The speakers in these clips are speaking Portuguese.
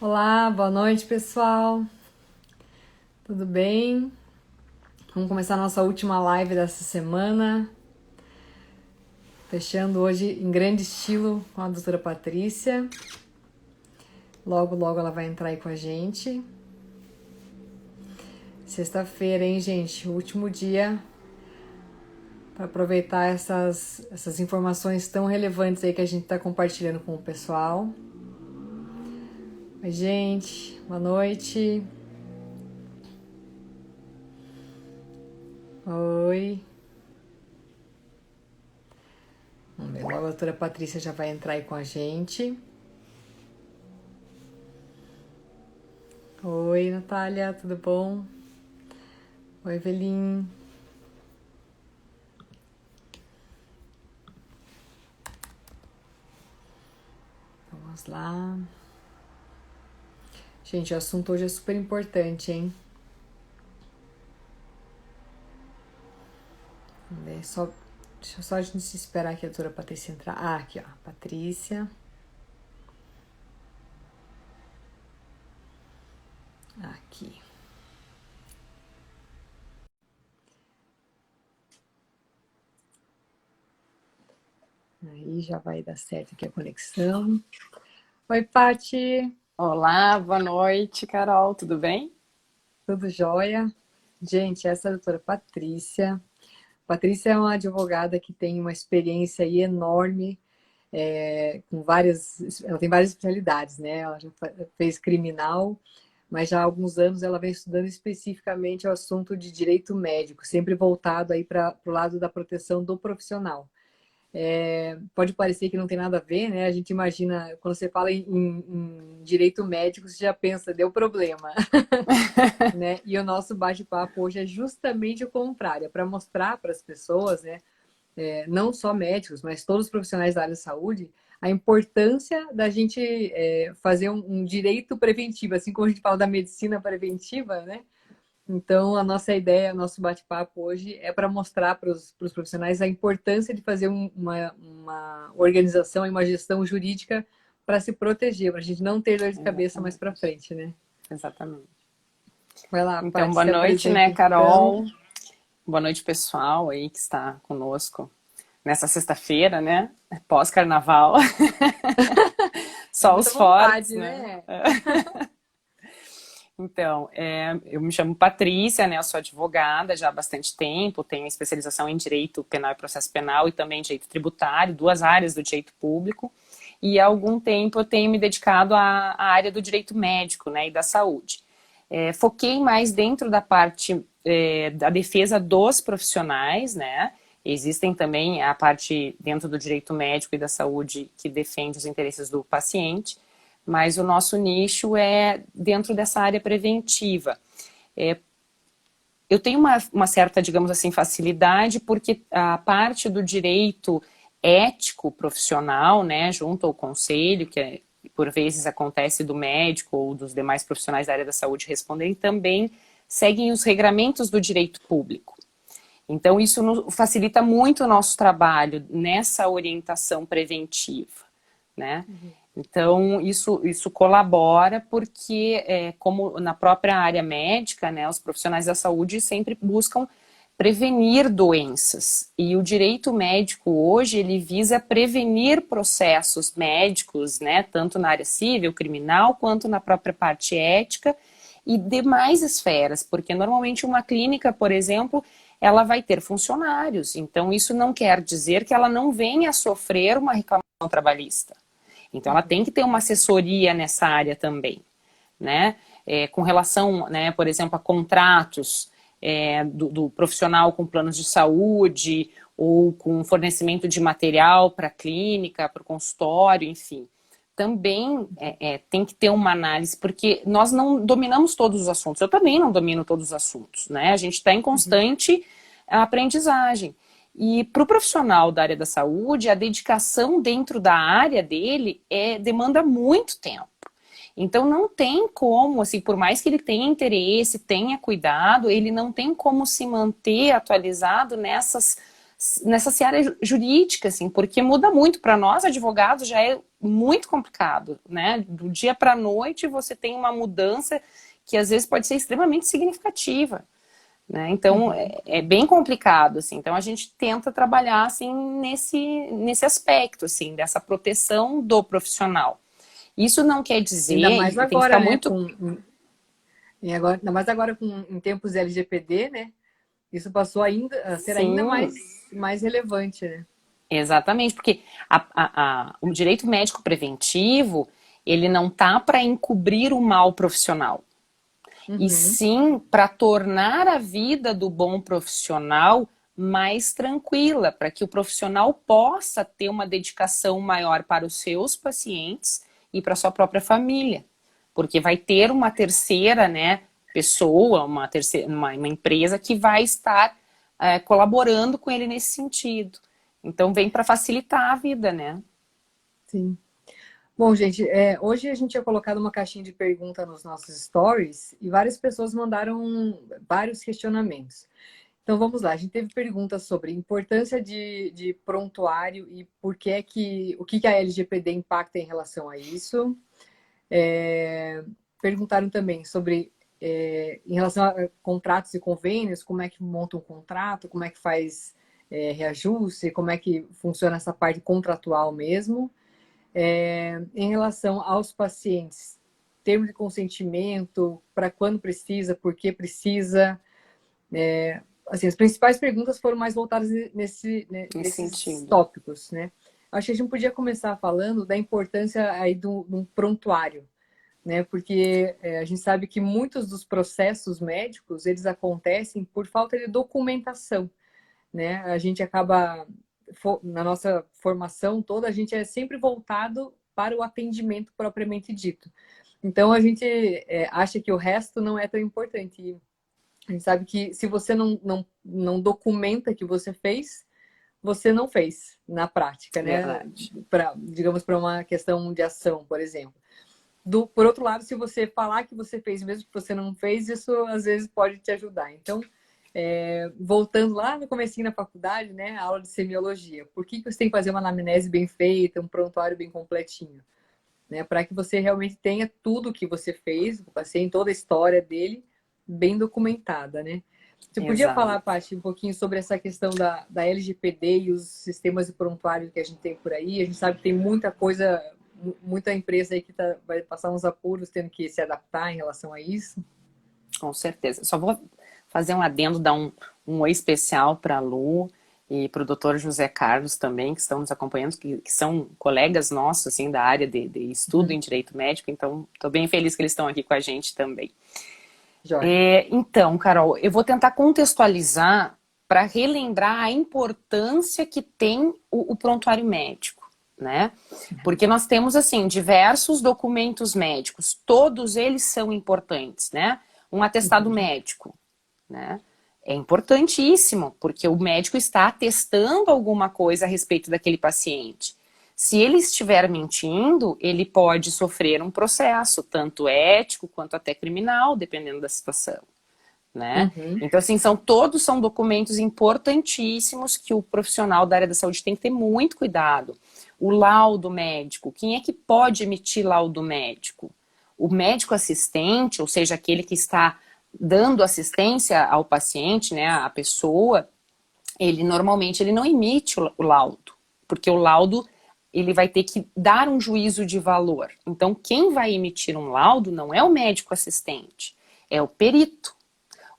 Olá, boa noite, pessoal. Tudo bem? Vamos começar a nossa última live dessa semana. Fechando hoje em grande estilo com a doutora Patrícia. Logo, logo ela vai entrar aí com a gente. Sexta-feira, hein, gente? O último dia para aproveitar essas informações tão relevantes aí que a gente está compartilhando com o pessoal. Oi, gente. Boa noite. Oi. Vamos ver, logo a doutora Patrícia já vai entrar aí com a gente. Oi, Natália, tudo bom? Oi, Evelyn. Vamos lá. Gente, o assunto hoje é super importante, hein? Vamos ver, deixa só a gente se esperar que a doutora Patrícia entrar. Ah, aqui, ó, Patrícia. Aqui. Aí já vai dar certo aqui a conexão. Oi, Pati. Olá, boa noite, Carol, tudo bem? Tudo jóia? Gente, essa é a doutora Patrícia. Patrícia é uma advogada que tem uma experiência aí enorme, com ela tem várias especialidades, né? Ela já fez criminal, mas já há alguns anos ela vem estudando especificamente o assunto de direito médico, sempre voltado aí para o lado da proteção do profissional. Pode parecer que não tem nada a ver, né? A gente imagina, quando você fala em direito médico, você já pensa, deu problema, né? E o nosso bate-papo hoje é justamente o contrário, é para mostrar para as pessoas, né? Não só médicos, mas todos os profissionais da área de saúde, a importância da gente fazer um direito preventivo, assim como a gente fala da medicina preventiva, né? Então, a nossa ideia, nosso bate-papo hoje é para mostrar para os profissionais a importância de fazer uma organização e uma gestão jurídica para se proteger, para a gente não ter dor de cabeça mais para Exatamente, frente, né? exatamente. Vai lá, Então, Paty, boa se noite, apresenta né, então. Carol? Boa noite, pessoal aí que está conosco nessa sexta-feira, né? Pós-carnaval. Com Só muita os fortes, vontade, né? né? Então, eu me chamo Patrícia, né? Eu sou advogada já há bastante tempo, tenho especialização em direito penal e processo penal e também direito tributário, duas áreas do direito público. E há algum tempo eu tenho me dedicado à área do direito médico, né, e da saúde. Foquei mais dentro da parte da defesa dos profissionais, né? Existem também a parte dentro do direito médico e da saúde que defende os interesses do paciente, mas o nosso nicho é dentro dessa área preventiva. Eu tenho uma certa, digamos assim, facilidade, porque a parte do direito ético profissional, né, junto ao conselho, por vezes acontece do médico ou dos demais profissionais da área da saúde responderem, também seguem os regramentos do direito público. Então, isso facilita muito o nosso trabalho nessa orientação preventiva, né? Então, isso colabora porque, como na própria área médica, né, os profissionais da saúde sempre buscam prevenir doenças. E o direito médico hoje, ele visa prevenir processos médicos, né, tanto na área civil, criminal, quanto na própria parte ética e demais esferas, porque normalmente uma clínica, por exemplo, ela vai ter funcionários. Então, isso não quer dizer que ela não venha a sofrer uma reclamação trabalhista. Então, ela tem que ter uma assessoria nessa área também, né? Com relação, né, por exemplo, a contratos do profissional com planos de saúde ou com fornecimento de material para a clínica, para o consultório, enfim. Também tem que ter uma análise, porque nós não dominamos todos os assuntos. Eu também não domino todos os assuntos, né? A gente está em constante aprendizagem. E para o profissional da área da saúde, a dedicação dentro da área dele demanda muito tempo. Então não tem como, assim, por mais que ele tenha interesse, tenha cuidado, ele não tem como se manter atualizado nessa seara jurídica, assim, porque muda muito. Para nós, advogados, já é muito complicado, né? Do dia para a noite você tem uma mudança que às vezes pode ser extremamente significativa, né? Então é bem complicado, assim. Então a gente tenta trabalhar assim nesse aspecto, assim, dessa proteção do profissional. Isso não quer dizer, Ainda mais e tem que ficar agora, né? muito. Ainda mais agora em tempos LGPD, né? Isso passou ainda a ser ainda Sim, mais relevante, né? exatamente, porque o direito médico preventivo, ele não tá para encobrir o mal profissional, e Uhum, sim para tornar a vida do bom profissional mais tranquila, para que o profissional possa ter uma dedicação maior para os seus pacientes e para sua própria família, porque vai ter uma terceira, né, pessoa, uma terceira, uma empresa que vai estar colaborando com ele nesse sentido. Então vem para facilitar a vida, né? sim. Bom, gente, hoje a gente tinha colocado uma caixinha de pergunta nos nossos stories e várias pessoas mandaram vários questionamentos. Então vamos lá, a gente teve perguntas sobre importância de prontuário e o que a LGPD impacta em relação a isso. Perguntaram também sobre em relação a contratos e convênios, como é que monta um contrato, como é que faz reajuste, como é que funciona essa parte contratual mesmo. Em relação aos pacientes, termo de consentimento, para quando precisa, por que precisa. Assim, as principais perguntas foram mais voltadas Nesse nesses sentido. tópicos, né? Acho que a gente podia começar falando da importância aí do prontuário, né? Porque a gente sabe que muitos dos processos médicos, eles acontecem por falta de documentação, né? A gente acaba, na nossa formação toda, a gente é sempre voltado para o atendimento propriamente dito. Então, a gente acha que o resto não é tão importante. E a gente sabe que se você não documenta que você não fez na prática, né? Verdade. Digamos, para uma questão de ação, por exemplo. Por outro lado, se você falar que você fez, mesmo que você não fez, isso às vezes pode te ajudar. Então, voltando lá no comecinho da faculdade, né, a aula de semiologia, por que você tem que fazer uma anamnese bem feita, um prontuário bem completinho? Né, para que você realmente tenha tudo que você fez, o paciente, toda a história dele, bem documentada, né? Você podia falar, Exato. Paty, um pouquinho sobre essa questão da LGPD e os sistemas de prontuário que a gente tem por aí? A gente sabe que tem muita coisa, muita empresa aí que vai passar uns apuros tendo que se adaptar em relação a isso. Com certeza. Só vou fazer um adendo, dar um oi especial para a Lu e para o doutor José Carlos também, que estão nos acompanhando, que são colegas nossos, assim, da área de estudo em direito médico, então estou bem feliz que eles estão aqui com a gente também. Joia. Então, Carol, eu vou tentar contextualizar para relembrar a importância que tem o prontuário médico, né? Porque nós temos, assim, diversos documentos médicos, todos eles são importantes, né? Um atestado Uhum. médico, né? É importantíssimo, porque o médico está atestando alguma coisa a respeito daquele paciente. Se ele estiver mentindo, ele pode sofrer um processo, tanto ético quanto até criminal, dependendo da situação, né? Uhum. Então, assim, todos são documentos importantíssimos que o profissional da área da saúde tem que ter muito cuidado. O laudo médico, quem é que pode emitir laudo médico? O médico assistente, ou seja, aquele que está dando assistência ao paciente, né, à pessoa, ele normalmente ele não emite o laudo, porque o laudo ele vai ter que dar um juízo de valor. Então, quem vai emitir um laudo não é o médico assistente, é o perito.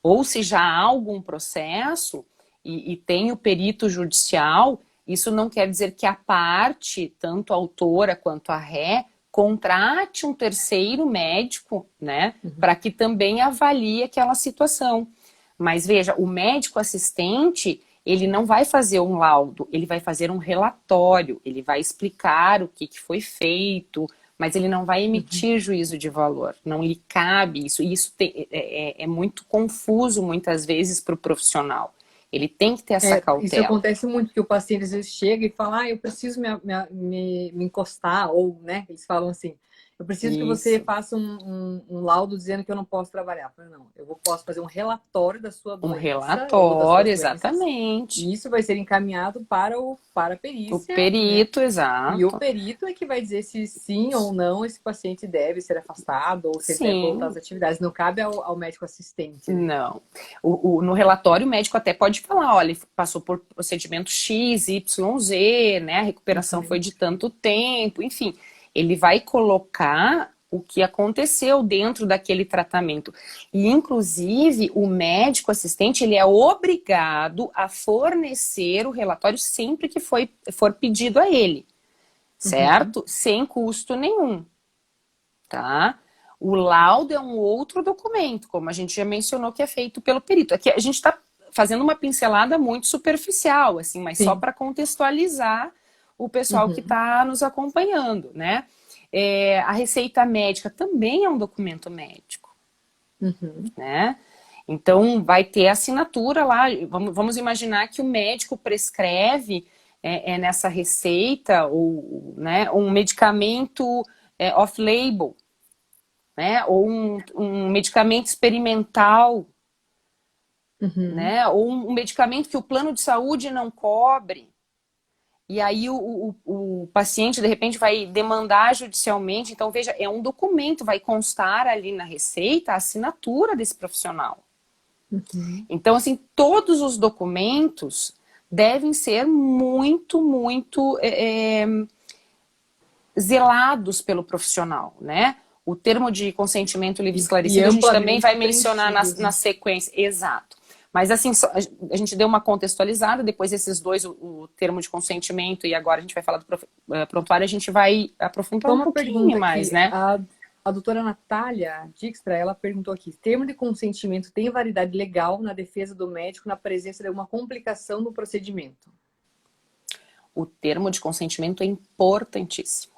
Ou se já há algum processo e tem o perito judicial, isso não quer dizer que a parte, tanto a autora quanto a ré, contrate um terceiro médico, né, para que também avalie aquela situação. Mas veja, o médico assistente, ele não vai fazer um laudo, ele vai fazer um relatório, ele vai explicar o que foi feito, mas ele não vai emitir juízo de valor, não lhe cabe isso. E isso é muito confuso muitas vezes para o profissional. Ele tem que ter essa Isso cautela. acontece muito, que o paciente às vezes chega e fala, eu preciso me encostar, ou, né, eles falam assim, Eu preciso que você Isso. faça um laudo dizendo que eu não posso trabalhar. Eu falei, não, posso fazer um relatório da sua Um doença ou das suas relatório, doenças, exatamente. e isso vai ser encaminhado para a O perícia, né? perito, E o exato. perito é que vai dizer se sim ou não esse paciente deve ser afastado ou se ele deve voltar às Sim, atividades. Não cabe ao médico assistente, né? não. No relatório, o médico até pode falar, olha, ele passou por procedimento X, Y, Z, né? A recuperação foi Uhum, de tanto tempo, enfim. Ele vai colocar o que aconteceu dentro daquele tratamento. E, inclusive, o médico assistente, ele é obrigado a fornecer o relatório sempre que for pedido a ele, uhum, certo? Sem custo nenhum, tá? O laudo é um outro documento, como a gente já mencionou, que é feito pelo perito. Aqui a gente está fazendo uma pincelada muito superficial, assim, mas só sim, para contextualizar o pessoal que uhum, está nos acompanhando, né? A receita médica também é um documento médico, uhum, né? Então, vai ter assinatura lá. Vamos imaginar que o médico prescreve nessa receita ou, né, um medicamento off-label, né? Ou um medicamento experimental, uhum. né? Ou um medicamento que o plano de saúde não cobre. E aí o paciente, de repente, vai demandar judicialmente. Então, veja, é um documento, vai constar ali na receita a assinatura desse profissional. Uhum. Então, assim, todos os documentos devem ser muito, muito zelados pelo profissional, né? O termo de consentimento livre e E esclarecido a gente também amplamente vai mencionar preenchidos, na né? sequência, exato. Mas assim, a gente deu uma contextualizada, depois esses dois, o termo de consentimento e agora a gente vai falar do prontuário, a gente vai aprofundar Só um uma pouquinho pergunta mais, aqui. né? A doutora Natália Dijkstra, ela perguntou aqui: termo de consentimento tem validade legal na defesa do médico na presença de alguma complicação no procedimento? O termo de consentimento é importantíssimo.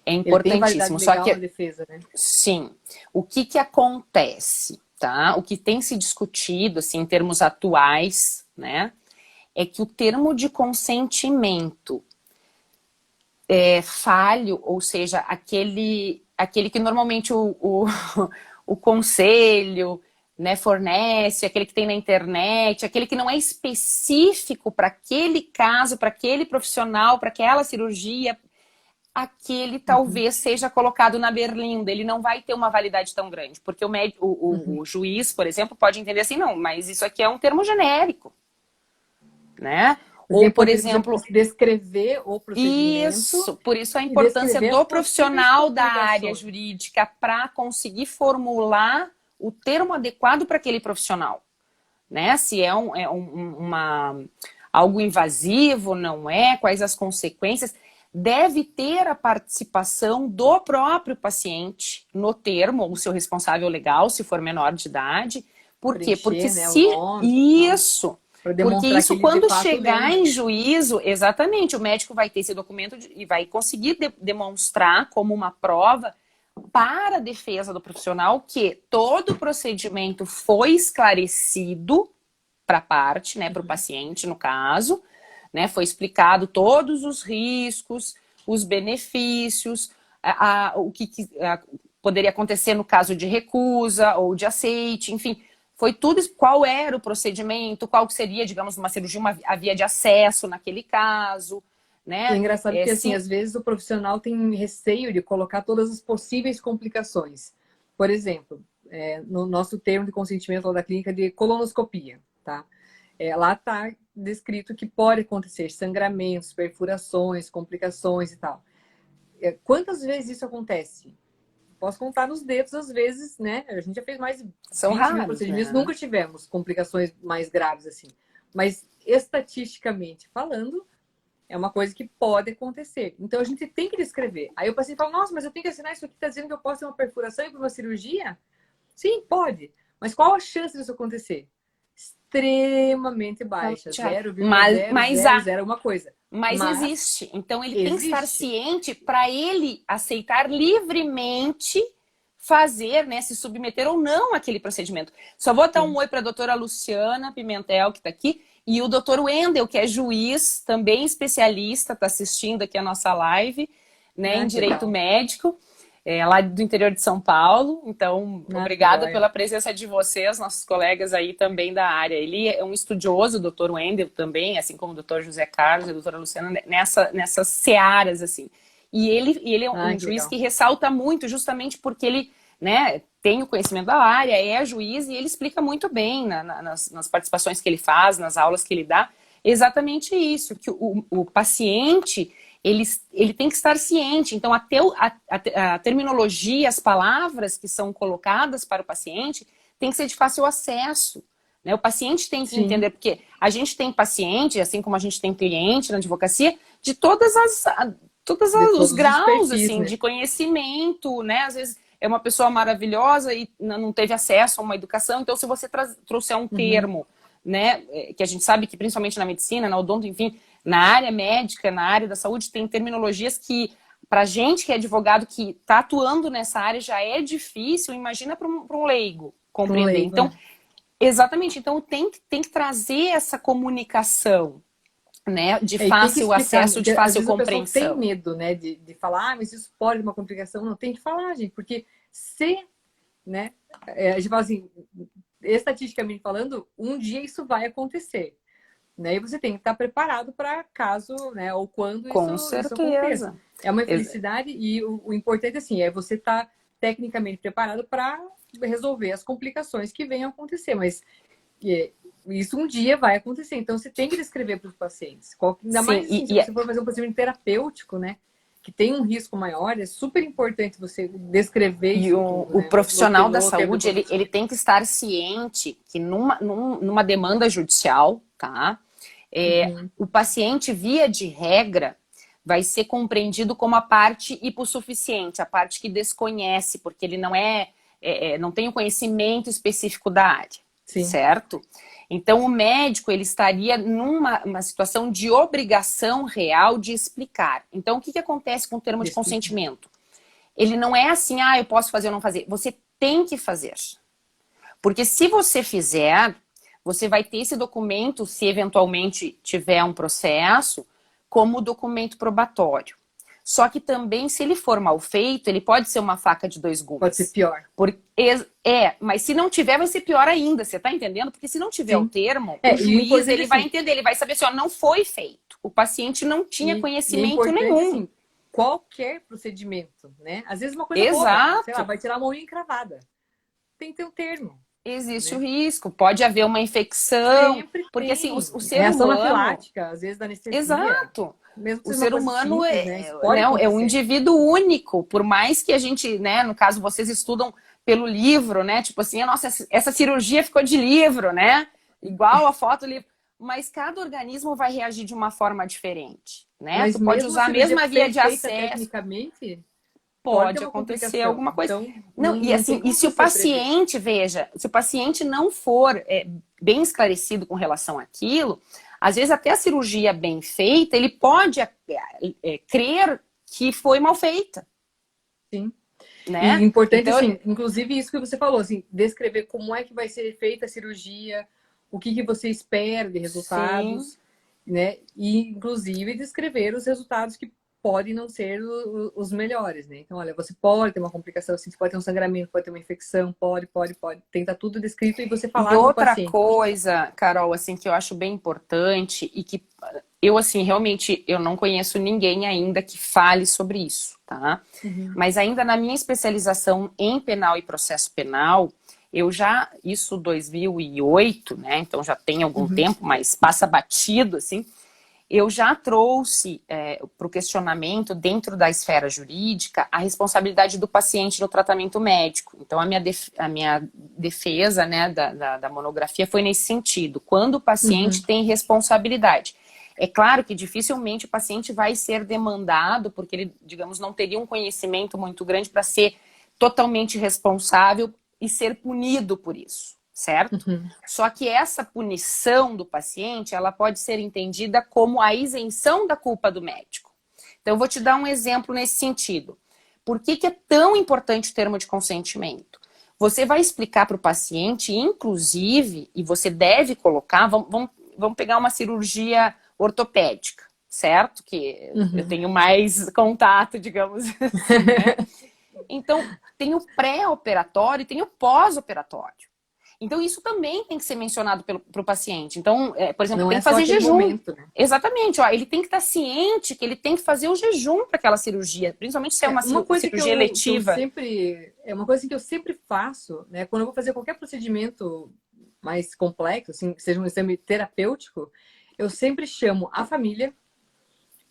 É Ele tem validade importantíssimo, só legal na que, defesa, né? sim, o que acontece, tá? O que tem se discutido, assim, em termos atuais, né? É que o termo de consentimento é falho, ou seja, aquele que normalmente o conselho, né, fornece, aquele que tem na internet, aquele que não é específico para aquele caso, para aquele profissional, para aquela cirurgia, aquele Uhum, talvez seja colocado na berlinda, ele não vai ter uma validade tão grande, porque uhum. o juiz, por exemplo, pode entender assim, não, mas isso aqui é um termo genérico, né? Porque é Ou, por importante, por exemplo, exemplo, descrever o procedimento isso, por isso a e importância descrever as do possíveis profissional da área complicações. jurídica para conseguir formular o termo adequado para aquele profissional, né? Se algo invasivo, não é, quais as consequências. Deve ter a participação do próprio paciente no termo, ou seu responsável legal, se for menor de idade. Por quê? Porque Preencher, né, o se nome e tal, isso, para porque demonstrar que isso, ele de quando fato chegar em lembra. juízo, exatamente, o médico vai ter esse documento e vai conseguir demonstrar como uma prova para a defesa do profissional que todo o procedimento foi esclarecido para a parte, né, para o Uhum. paciente, no caso, né, foi explicado todos os riscos, os benefícios, o que poderia acontecer no caso de recusa ou de aceite, enfim, foi tudo qual era o procedimento, qual seria, digamos, uma cirurgia, a via de acesso naquele caso, E é né? engraçado que, assim, Sim, às vezes o profissional tem receio de colocar todas as possíveis complicações. Por exemplo, no nosso termo de consentimento lá da clínica de colonoscopia, tá? Lá está descrito que pode acontecer sangramentos, perfurações, complicações e tal. Quantas vezes isso acontece? Posso contar nos dedos, às vezes, né? A gente já fez mais de são 20 mil raros, procedimentos, né? nunca tivemos complicações mais graves assim. Mas, estatisticamente falando, é uma coisa que pode acontecer. Então, a gente tem que descrever. Aí o paciente fala, nossa, mas eu tenho que assinar isso aqui, está dizendo que eu posso ter uma perfuração e para uma cirurgia? Sim, pode. Mas qual a chance disso acontecer? Extremamente baixa. Mas 0,0001 alguma coisa. Mas Mas existe. Então ele tem que estar existe. ciente para ele aceitar livremente fazer, né, se submeter ou não àquele procedimento. Só vou dar um Sim. oi para a doutora Luciana Pimentel, que está aqui, e o doutor Wendel, que é juiz, também especialista, está assistindo aqui a nossa live, né, em Ah, que direito legal. médico. lá do interior de São Paulo. Então, obrigada joia. pela presença de vocês, nossos colegas aí também da área. Ele é um estudioso, o Dr. Wendel também, assim como o Dr. José Carlos e a doutora Luciana, nessas searas, assim. E ele é um juiz que ressalta muito, justamente porque ele, né, tem o conhecimento da área, é juiz, e ele explica muito bem nas participações que ele faz, nas aulas que ele dá, exatamente isso, que o paciente, ele tem que estar ciente. Então, a terminologia, as palavras que são colocadas para o paciente tem que ser de fácil acesso. Né? O paciente tem que Sim. entender, porque a gente tem paciente, assim como a gente tem cliente na advocacia, de todos os graus perfis, assim, né? de conhecimento, né? Às vezes é uma pessoa maravilhosa e não teve acesso a uma educação. Então, se você trouxer um termo, né, que a gente sabe que principalmente na medicina, na odonto, enfim, na área médica, na área da saúde, tem terminologias que, para gente que é advogado, que está atuando nessa área, já é difícil. Imagina para um leigo compreender. Leigo, então, né? exatamente. Então, tem que trazer essa comunicação, né, de fácil acesso, de fácil compreensão. Às vezes a pessoa tem medo, né, de falar, mas isso pode uma complicação. Não, tem que falar, gente, porque se, né, a gente fala assim, estatisticamente falando, um dia isso vai acontecer, né, e você tem que estar preparado para caso, né, ou quando isso aconteça. É uma infelicidade e o importante, assim, é você estar tecnicamente preparado para resolver as complicações que venham a acontecer, mas isso um dia vai acontecer, então você tem que descrever para os pacientes. Ainda mais assim, se você for fazer um procedimento terapêutico, né? Que tem um risco maior, é super importante você descrever e isso tudo, né? O profissional da saúde, ele tem que estar ciente que numa demanda judicial, tá? O paciente, via de regra, vai ser compreendido como a parte hipossuficiente, a parte que desconhece, porque ele não tem o conhecimento específico da área, certo? Então, o médico, ele estaria numa situação de obrigação real de explicar. Então, o que acontece com o termo de consentimento? Ele não é assim, eu posso fazer ou não fazer. Você tem que fazer. Porque se você fizer, você vai ter esse documento, se eventualmente tiver um processo, como documento probatório. Só que também, se ele for mal feito, ele pode ser uma faca de dois gumes. Pode ser pior. Mas se não tiver, vai ser pior ainda, você tá entendendo? Porque se não tiver o termo, o juiz, ele vai entender, ele vai saber assim, não foi feito. O paciente não tinha conhecimento nenhum. Assim, qualquer procedimento, né? Às vezes uma coisa boba, sei lá, vai tirar uma unha encravada. Tem que ter um termo. Existe o risco, pode haver uma infecção, porque assim, o ser reação humano... anafilática, às vezes da anestesia. Exato. Mesmo o ser humano simples, é um indivíduo único, por mais que a gente, né, no caso vocês estudam pelo livro, né, tipo assim, nossa, essa cirurgia ficou de livro, né, igual a foto do livro, mas cada organismo vai reagir de uma forma diferente, né, mas tu pode usar a mesma via de acesso. Tecnicamente, pode acontecer alguma coisa. Então, e se o paciente, veja, se o paciente não for bem esclarecido com relação àquilo, às vezes até a cirurgia bem feita, ele pode crer que foi mal feita. Sim. Né? E importante, então, assim, inclusive isso que você falou, assim, descrever como é que vai ser feita a cirurgia, o que você espera de resultados, né? E, inclusive, descrever os resultados que podem não ser os melhores, né? Então, olha, você pode ter uma complicação assim, você pode ter um sangramento, pode ter uma infecção, pode. Tem que estar tudo descrito e você falar com o paciente. Outra coisa, Carol, assim, que eu acho bem importante e que eu, assim, realmente, eu não conheço ninguém ainda que fale sobre isso, tá? Mas ainda na minha especialização em penal e processo penal, isso 2008, né? Então já tem algum tempo, mas passa batido, assim. Eu já trouxe para o questionamento, dentro da esfera jurídica, a responsabilidade do paciente no tratamento médico. Então, a minha defesa, né, da monografia foi nesse sentido. Quando o paciente tem responsabilidade. É claro que dificilmente o paciente vai ser demandado, porque ele, digamos, não teria um conhecimento muito grande para ser totalmente responsável e ser punido por isso. Certo? Só que essa punição do paciente, ela pode ser entendida como a isenção da culpa do médico. Então, eu vou te dar um exemplo nesse sentido. Por que é tão importante o termo de consentimento? Você vai explicar para o paciente, inclusive, e você deve colocar, vamos pegar uma cirurgia ortopédica, certo? Que eu tenho mais contato, digamos assim, né? Então, tem o pré-operatório e tem o pós-operatório. Então, isso também tem que ser mencionado para o paciente. Então, por exemplo, Não tem é que só fazer aquele jejum. momento, né? Exatamente. Ó, ele tem que estar ciente que ele tem que fazer o jejum para aquela cirurgia, principalmente se é uma Uma coisa cirurgia que eu eletiva. sempre... É uma coisa que eu sempre faço, né? Quando eu vou fazer qualquer procedimento mais complexo, assim, que seja um exame terapêutico, eu sempre chamo a família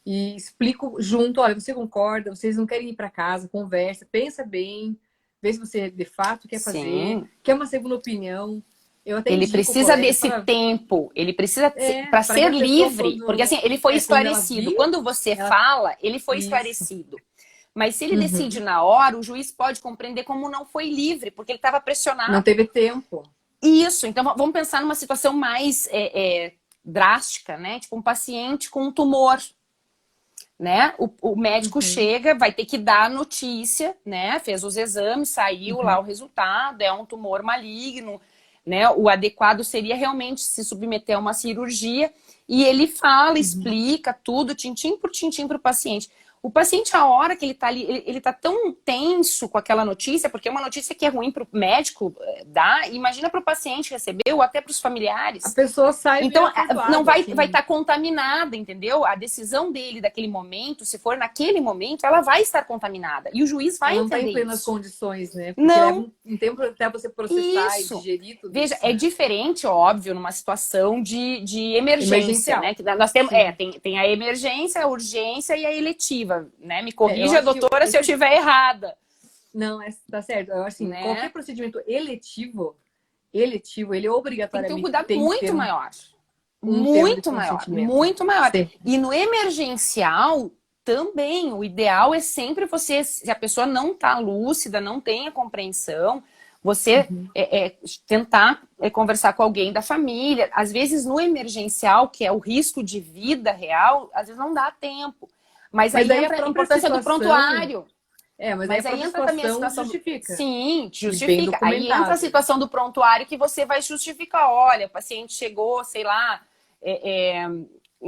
e explico junto, olha, você concorda, vocês não querem ir para casa, conversa, pensa bem, vê se você de fato quer fazer, Sim. quer uma segunda opinião. Eu até Ele indico precisa colegas desse para tempo, ele precisa para para que ser a pessoa livre, porque quando assim, ele foi quando ela esclarecido. vir, Quando você ela fala, ele foi isso. esclarecido. Mas se ele decide Uhum. na hora, o juiz pode compreender como não foi livre, porque ele estava Não pressionado. teve tempo. Isso, então vamos pensar numa situação mais drástica, né? Tipo um paciente com um tumor, né? O médico Uhum. chega, vai ter que dar a notícia, né? Fez os exames, saiu lá Uhum. o resultado, é um tumor maligno, né? O adequado seria realmente se submeter a uma cirurgia e ele fala, Uhum. explica tudo, tintim por tintim para o paciente. O paciente, a hora que ele tá ali, ele tá tão tenso com aquela notícia, porque é uma notícia que é ruim para o médico dar, imagina para o paciente receber ou até para os A familiares. pessoa sai meio Então, não atordoada, vai assim. estar contaminada, entendeu? A decisão dele daquele momento, se for naquele momento, ela vai estar contaminada. E o juiz vai Ela não está em entender plenas isso. condições, né? Porque leva Não, um tempo até você processar e isso. digerir tudo Veja, isso, é né? diferente, óbvio, numa situação de emergência, né? Emergencial. Que nós temos, Sim. tem a emergência, a urgência e a eletiva, né? Me Eu corrija, acho que doutora, se eu estiver errada, não, tá certo. Eu acho assim, qualquer né? procedimento eletivo, ele Tem que ter um obrigatoriamente cuidado tem que ter muito maior. um tempo de Muito maior, consentimento. muito maior. Sempre. E no emergencial, também, o ideal é sempre você, se a pessoa não está lúcida, não tem a compreensão, você Uhum. tentar conversar com alguém da família. Às vezes, no emergencial, que é o risco de vida real, às vezes não dá tempo. Mas Mas aí aí a entra a própria importância do situação, prontuário. mas aí a Mas aí própria entra também a situação situação do... justifica. Sim, E bem justifica. Aí entra a documentado. situação do prontuário que você vai justificar. Olha, o paciente chegou, sei lá,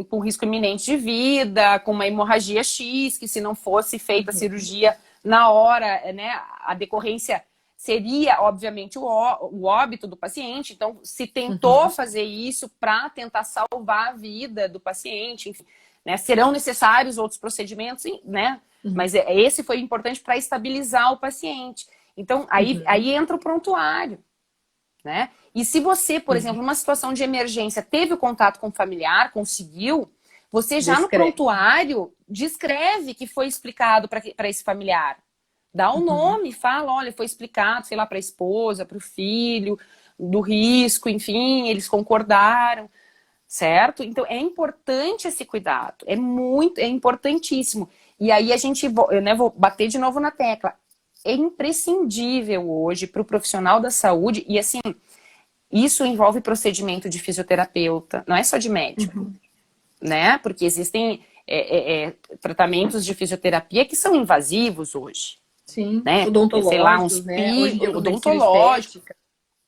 com risco iminente de vida, com uma hemorragia X, que se não fosse feita a Uhum. cirurgia na hora, né, a decorrência seria, obviamente, o óbito do paciente. Então, se tentou Uhum. fazer isso para tentar salvar a vida do paciente, enfim, né, serão necessários outros procedimentos, né? Uhum. Mas esse foi importante para estabilizar o paciente. Então, Uhum. aí entra o prontuário, né? E se você, por Sim. exemplo, numa situação de emergência, teve o contato com o familiar, conseguiu, você já no Descreve. prontuário descreve que foi explicado para esse familiar. Dá o Uhum. nome, fala, olha, foi explicado, sei lá, para a esposa, para o filho, do risco, enfim, eles concordaram, certo? Então é importante esse cuidado, é importantíssimo. E aí a gente, eu, né, vou bater de novo na tecla, é imprescindível hoje para o profissional da saúde, e assim, isso envolve procedimento de fisioterapeuta, não é só de médico, Uhum. né? Porque existem tratamentos de fisioterapia que são invasivos hoje, Sim. né? Sei lá, Odontológicos, né? Hoje em dia com medicina odontológico, estética.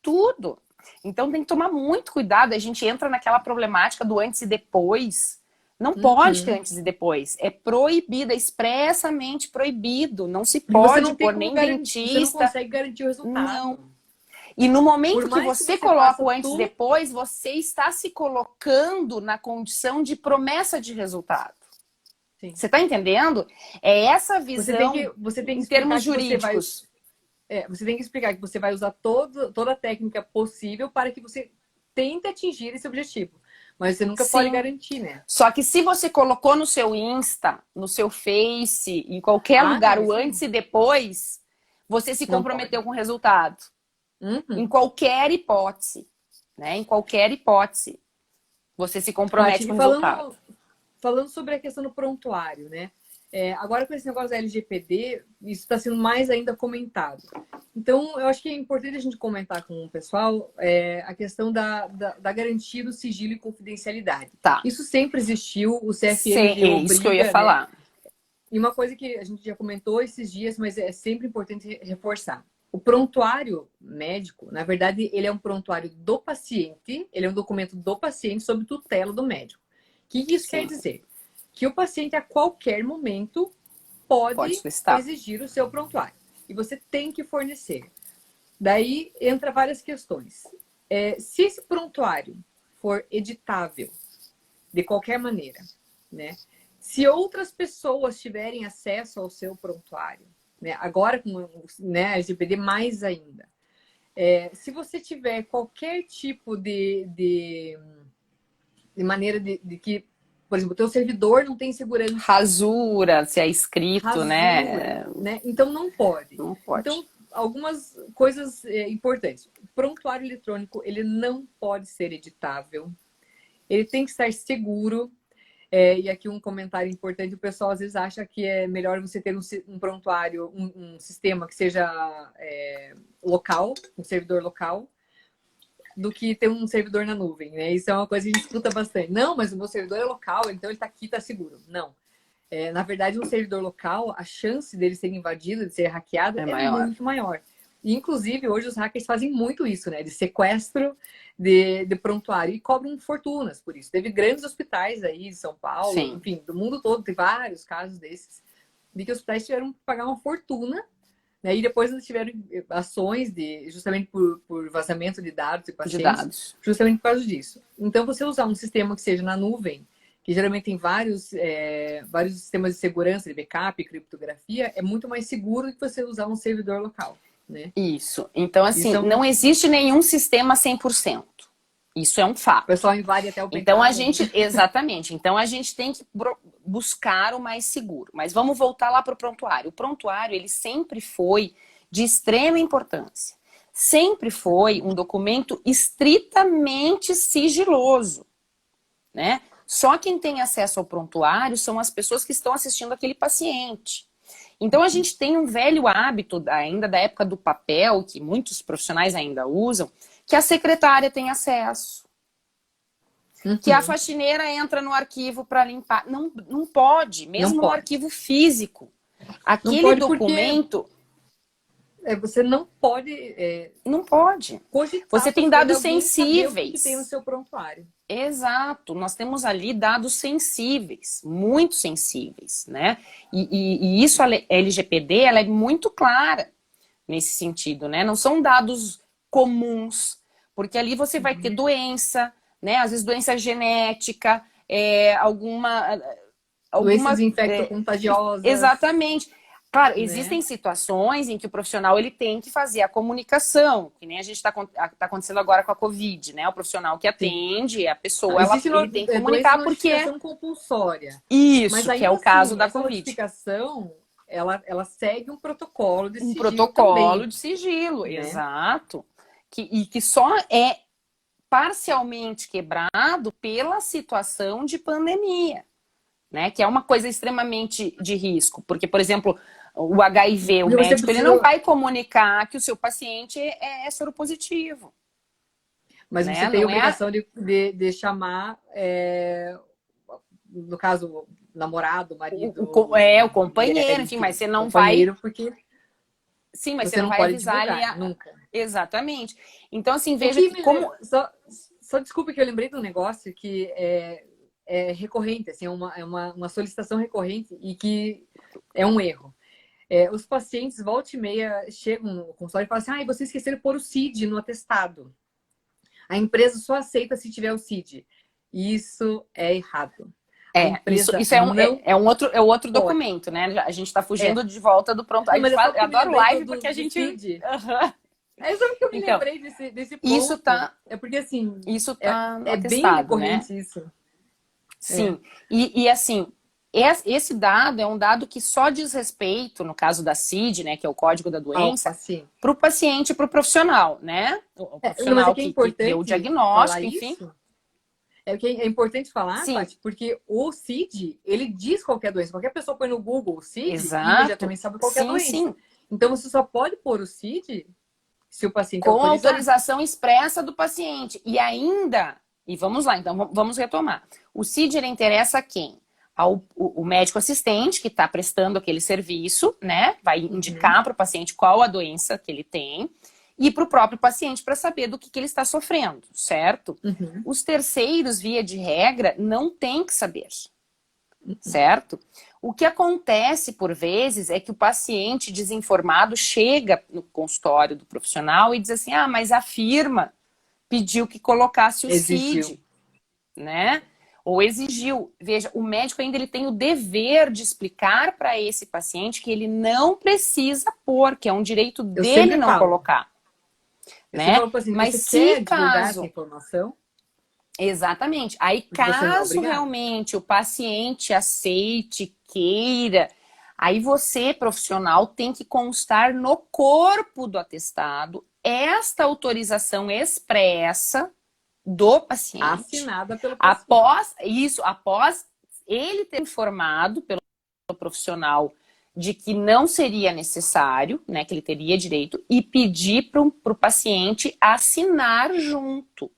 tudo. Então tem que tomar muito cuidado. A gente entra naquela problemática do antes e depois. Não pode ter Uhum. antes e depois. É proibido, é expressamente proibido. Não se Porque você pode não tem pôr como nem garantir, você não dentista. consegue garantir o Não. resultado. E no Por momento que mais que você você coloca faça o antes e tudo, depois, você está se colocando na condição de promessa de resultado. sim. Você está entendendo? É essa visão Você tem que em explicar termos que jurídicos. você tem que explicar que você vai usar toda a técnica possível para que você tente atingir esse objetivo. Mas você nunca pode Sim. garantir, né? Só que se você colocou no seu Insta, no seu Face, em qualquer Ah, lugar, não, o isso antes não. e depois, você se Não pode. comprometeu com o resultado. Em Uhum. qualquer hipótese, né? Em qualquer hipótese, você se compromete Paty, com e o resultado. falando sobre a questão do prontuário, né? Agora com esse negócio da LGPD, isso está sendo mais ainda comentado. Então, eu acho que é importante a gente comentar com o pessoal a questão da garantia do sigilo e confidencialidade. Tá. Isso sempre existiu, o É CFM isso que eu ia obriga, né? falar. E uma coisa que a gente já comentou esses dias, mas é sempre importante reforçar. O prontuário médico, na verdade, ele é um prontuário do paciente, ele é um documento do paciente sob tutela do médico. O que isso quer Sim, dizer? Que o paciente, a qualquer momento, pode pode solicitar. exigir o seu prontuário. e você tem que fornecer. Daí entra várias questões. Se esse prontuário for editável de qualquer maneira, né? Se outras pessoas tiverem acesso ao seu prontuário, né? Agora com, né, a LGPD mais ainda. Se você tiver qualquer tipo de maneira de que, por exemplo, o teu servidor não tem segurança. Rasura, se é escrito, Rasura, né? Então não pode. Não pode. Então, algumas coisas importantes. O prontuário eletrônico, ele não pode ser editável. Ele tem que estar seguro. E aqui um comentário importante, o pessoal às vezes acha que é melhor você ter um prontuário, um sistema que seja local, um servidor local, do que ter um servidor na nuvem, né? Isso é uma coisa que a gente escuta bastante. Não, mas o meu servidor é local, então ele está aqui, está seguro. Não. Na verdade, um servidor local, a chance dele ser invadido, de ser hackeado, é muito maior. E, inclusive, hoje os hackers fazem muito isso, né? De sequestro de prontuário e cobram fortunas por isso. Teve grandes hospitais aí de São Paulo, Sim. Enfim, do mundo todo, tem vários casos desses, de que os hospitais tiveram que pagar uma fortuna, né? E depois eles tiveram ações justamente por vazamento de dados de pacientes, justamente por causa disso. Então, você usar um sistema que seja na nuvem, que geralmente tem vários sistemas de segurança, de backup, criptografia, é muito mais seguro do que você usar um servidor local. Né? Isso. Então, assim, não existe nenhum sistema 100%. Isso é um fato. O pessoal invade até o pecado. Então, exatamente. Então, a gente tem que buscar o mais seguro. Mas vamos voltar lá para o prontuário. O prontuário, ele sempre foi de extrema importância. Sempre foi um documento estritamente sigiloso, né? Só quem tem acesso ao prontuário são as pessoas que estão assistindo aquele paciente. Então, a gente tem um velho hábito, ainda da época do papel, que muitos profissionais ainda usam, que a secretária tem acesso. Que a faxineira entra no arquivo para limpar. Não pode, mesmo no arquivo físico. Aquele documento... Você não pode... Não pode. Você tem dados sensíveis. Que tem no seu prontuário. Exato. Nós temos ali dados sensíveis, muito sensíveis, né? E isso, a LGPD, ela é muito clara nesse sentido, né? Não são dados comuns, porque ali você vai ter doença, né? Às vezes doença genética, alguma doenças infecto-contagiosas. Exatamente. Claro, existem situações em que o profissional ele tem que fazer a comunicação, que nem a gente está acontecendo agora com a Covid, né? O profissional que atende, a pessoa, ele tem que comunicar porque é notificação compulsória. Isso, mas que é o caso da Covid. A notificação, ela segue um protocolo de sigilo. Um protocolo também, de sigilo, né? Exato. Que só é parcialmente quebrado pela situação de pandemia, né? Que é uma coisa extremamente de risco, porque, por exemplo, o HIV, o médico, ele não vai comunicar que o seu paciente é soropositivo. Mas você tem a obrigação de chamar, no caso, namorado, marido... o companheiro, enfim, mas você não vai... Porque sim, mas você não vai avisar ele... Nunca. Exatamente. Então, assim, veja que como... Só desculpa que eu lembrei de um negócio que é recorrente, assim, é uma solicitação recorrente e que é um erro. Os pacientes, volta e meia, chegam no consultório e falam assim: vocês esqueceram de pôr o CID no atestado. A empresa só aceita se tiver o CID. Isso é errado. Isso é um outro documento, né? A gente está fugindo de volta do pronto. Eu adoro live porque a gente... Sabe que eu me lembrei desse ponto? Isso tá... É porque, assim... Isso tá no atestado, bem recorrente, né? Isso. Sim. E assim, esse dado é um dado que só diz respeito, no caso da CID, né, que é o código da doença, para o paciente e para o profissional, né? O profissional que deu o diagnóstico, enfim. É importante falar, Paty, porque o CID, ele diz qualquer doença. Qualquer pessoa põe no Google o CID, imediatamente sabe qualquer doença. Sim. Então, você só pode pôr o CID se o paciente com autorização expressa do paciente. E ainda... E vamos lá, então, vamos retomar. O CID, ele interessa a quem? O médico assistente que está prestando aquele serviço, né? Vai indicar para o paciente qual a doença que ele tem e para o próprio paciente para saber do que ele está sofrendo, certo? Os terceiros, via de regra, não tem que saber, certo? O que acontece, por vezes, é que o paciente desinformado chega no consultório do profissional e diz assim, ah, mas a firma pediu que colocasse o Exigiu. CID, né? Ou exigiu. Veja, o médico ainda ele tem o dever de explicar para esse paciente que ele não precisa pôr, que é um direito Eu dele sempre não falo. colocar, Eu sempre né? falo assim, Mas você se quer divulgar essa caso... informação? Exatamente. Aí, Porque você não é caso obrigado. realmente o paciente aceite, queira, aí você, profissional, tem que constar no corpo do atestado esta autorização expressa do paciente, Assinada pelo paciente. após isso, após ele ter informado pelo profissional de que não seria necessário, né, que ele teria direito, e pedir para o paciente assinar junto.